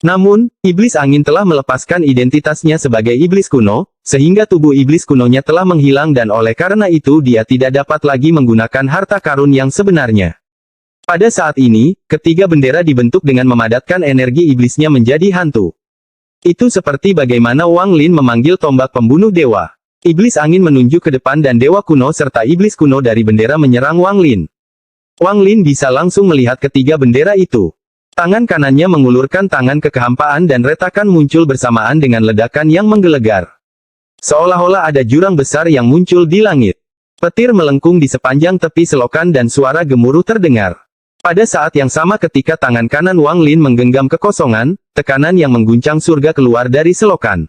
Namun, iblis angin telah melepaskan identitasnya sebagai iblis kuno, sehingga tubuh iblis kunonya telah menghilang dan oleh karena itu dia tidak dapat lagi menggunakan harta karun yang sebenarnya. Pada saat ini, ketiga bendera dibentuk dengan memadatkan energi iblisnya menjadi hantu. Itu seperti bagaimana Wang Lin memanggil tombak pembunuh dewa. Iblis angin menunjuk ke depan dan dewa kuno serta iblis kuno dari bendera menyerang Wang Lin. Wang Lin bisa langsung melihat ketiga bendera itu. Tangan kanannya mengulurkan tangan ke kehampaan dan retakan muncul bersamaan dengan ledakan yang menggelegar. Seolah-olah ada jurang besar yang muncul di langit. Petir melengkung di sepanjang tepi selokan dan suara gemuruh terdengar. Pada saat yang sama ketika tangan kanan Wang Lin menggenggam kekosongan, tekanan yang mengguncang surga keluar dari selokan.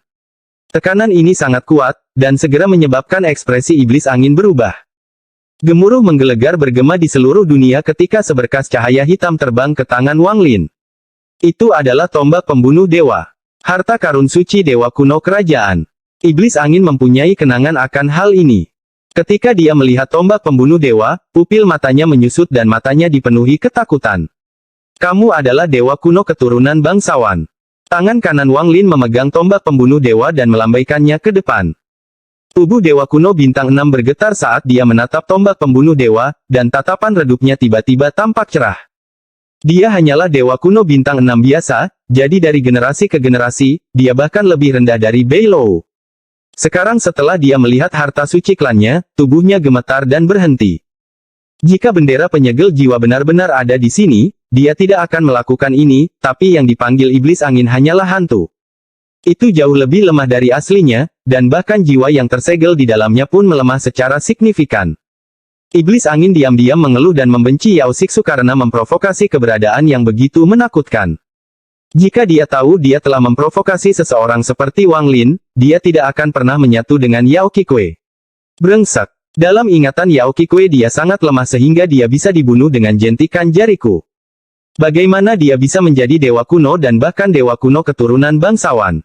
Tekanan ini sangat kuat, dan segera menyebabkan ekspresi iblis angin berubah. Gemuruh menggelegar bergema di seluruh dunia ketika seberkas cahaya hitam terbang ke tangan Wang Lin. Itu adalah tombak pembunuh dewa. Harta karun suci dewa kuno kerajaan. Iblis angin mempunyai kenangan akan hal ini. Ketika dia melihat tombak pembunuh dewa, pupil matanya menyusut dan matanya dipenuhi ketakutan. Kamu adalah dewa kuno keturunan bangsawan. Tangan kanan Wang Lin memegang tombak pembunuh dewa dan melambaikannya ke depan. Tubuh dewa kuno bintang 6 bergetar saat dia menatap tombak pembunuh dewa, dan tatapan redupnya tiba-tiba tampak cerah. Dia hanyalah dewa kuno bintang 6 biasa, jadi dari generasi ke generasi, dia bahkan lebih rendah dari Beilou. Sekarang setelah dia melihat harta suci klannya, tubuhnya gemetar dan berhenti. Jika bendera penyegel jiwa benar-benar ada di sini, dia tidak akan melakukan ini, tapi yang dipanggil iblis angin hanyalah hantu. Itu jauh lebih lemah dari aslinya, dan bahkan jiwa yang tersegel di dalamnya pun melemah secara signifikan. Iblis angin diam-diam mengeluh dan membenci Yao Xixu karena memprovokasi keberadaan yang begitu menakutkan. Jika dia tahu dia telah memprovokasi seseorang seperti Wang Lin, dia tidak akan pernah menyatu dengan Yao Qikui. Brengsek. Dalam ingatan Yao Qikui dia sangat lemah sehingga dia bisa dibunuh dengan jentikan jariku. Bagaimana dia bisa menjadi dewa kuno dan bahkan dewa kuno keturunan bangsawan?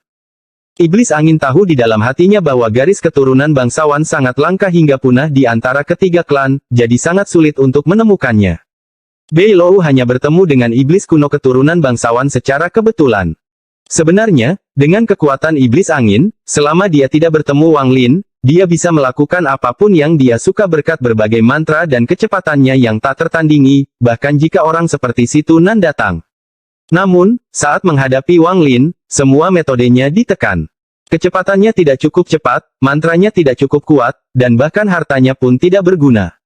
Iblis angin tahu di dalam hatinya bahwa garis keturunan bangsawan sangat langka hingga punah di antara ketiga klan, jadi sangat sulit untuk menemukannya. Beilou hanya bertemu dengan iblis kuno keturunan bangsawan secara kebetulan. Sebenarnya, dengan kekuatan iblis angin, selama dia tidak bertemu Wang Lin, dia bisa melakukan apapun yang dia suka berkat berbagai mantra dan kecepatannya yang tak tertandingi, bahkan jika orang seperti Si Tunan datang. Namun, saat menghadapi Wang Lin, semua metodenya ditekan. Kecepatannya tidak cukup cepat, mantranya tidak cukup kuat, dan bahkan hartanya pun tidak berguna.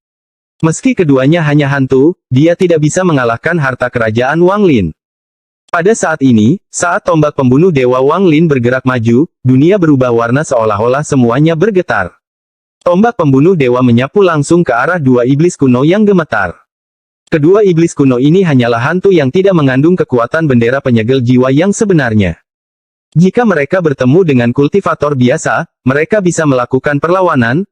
Meski keduanya hanya hantu, dia tidak bisa mengalahkan harta kerajaan Wang Lin. Pada saat ini, saat tombak pembunuh Dewa Wang Lin bergerak maju, dunia berubah warna seolah-olah semuanya bergetar. Tombak pembunuh dewa menyapu langsung ke arah dua iblis kuno yang gemetar. Kedua iblis kuno ini hanyalah hantu yang tidak mengandung kekuatan bendera penyegel jiwa yang sebenarnya. Jika mereka bertemu dengan kultivator biasa, mereka bisa melakukan perlawanan,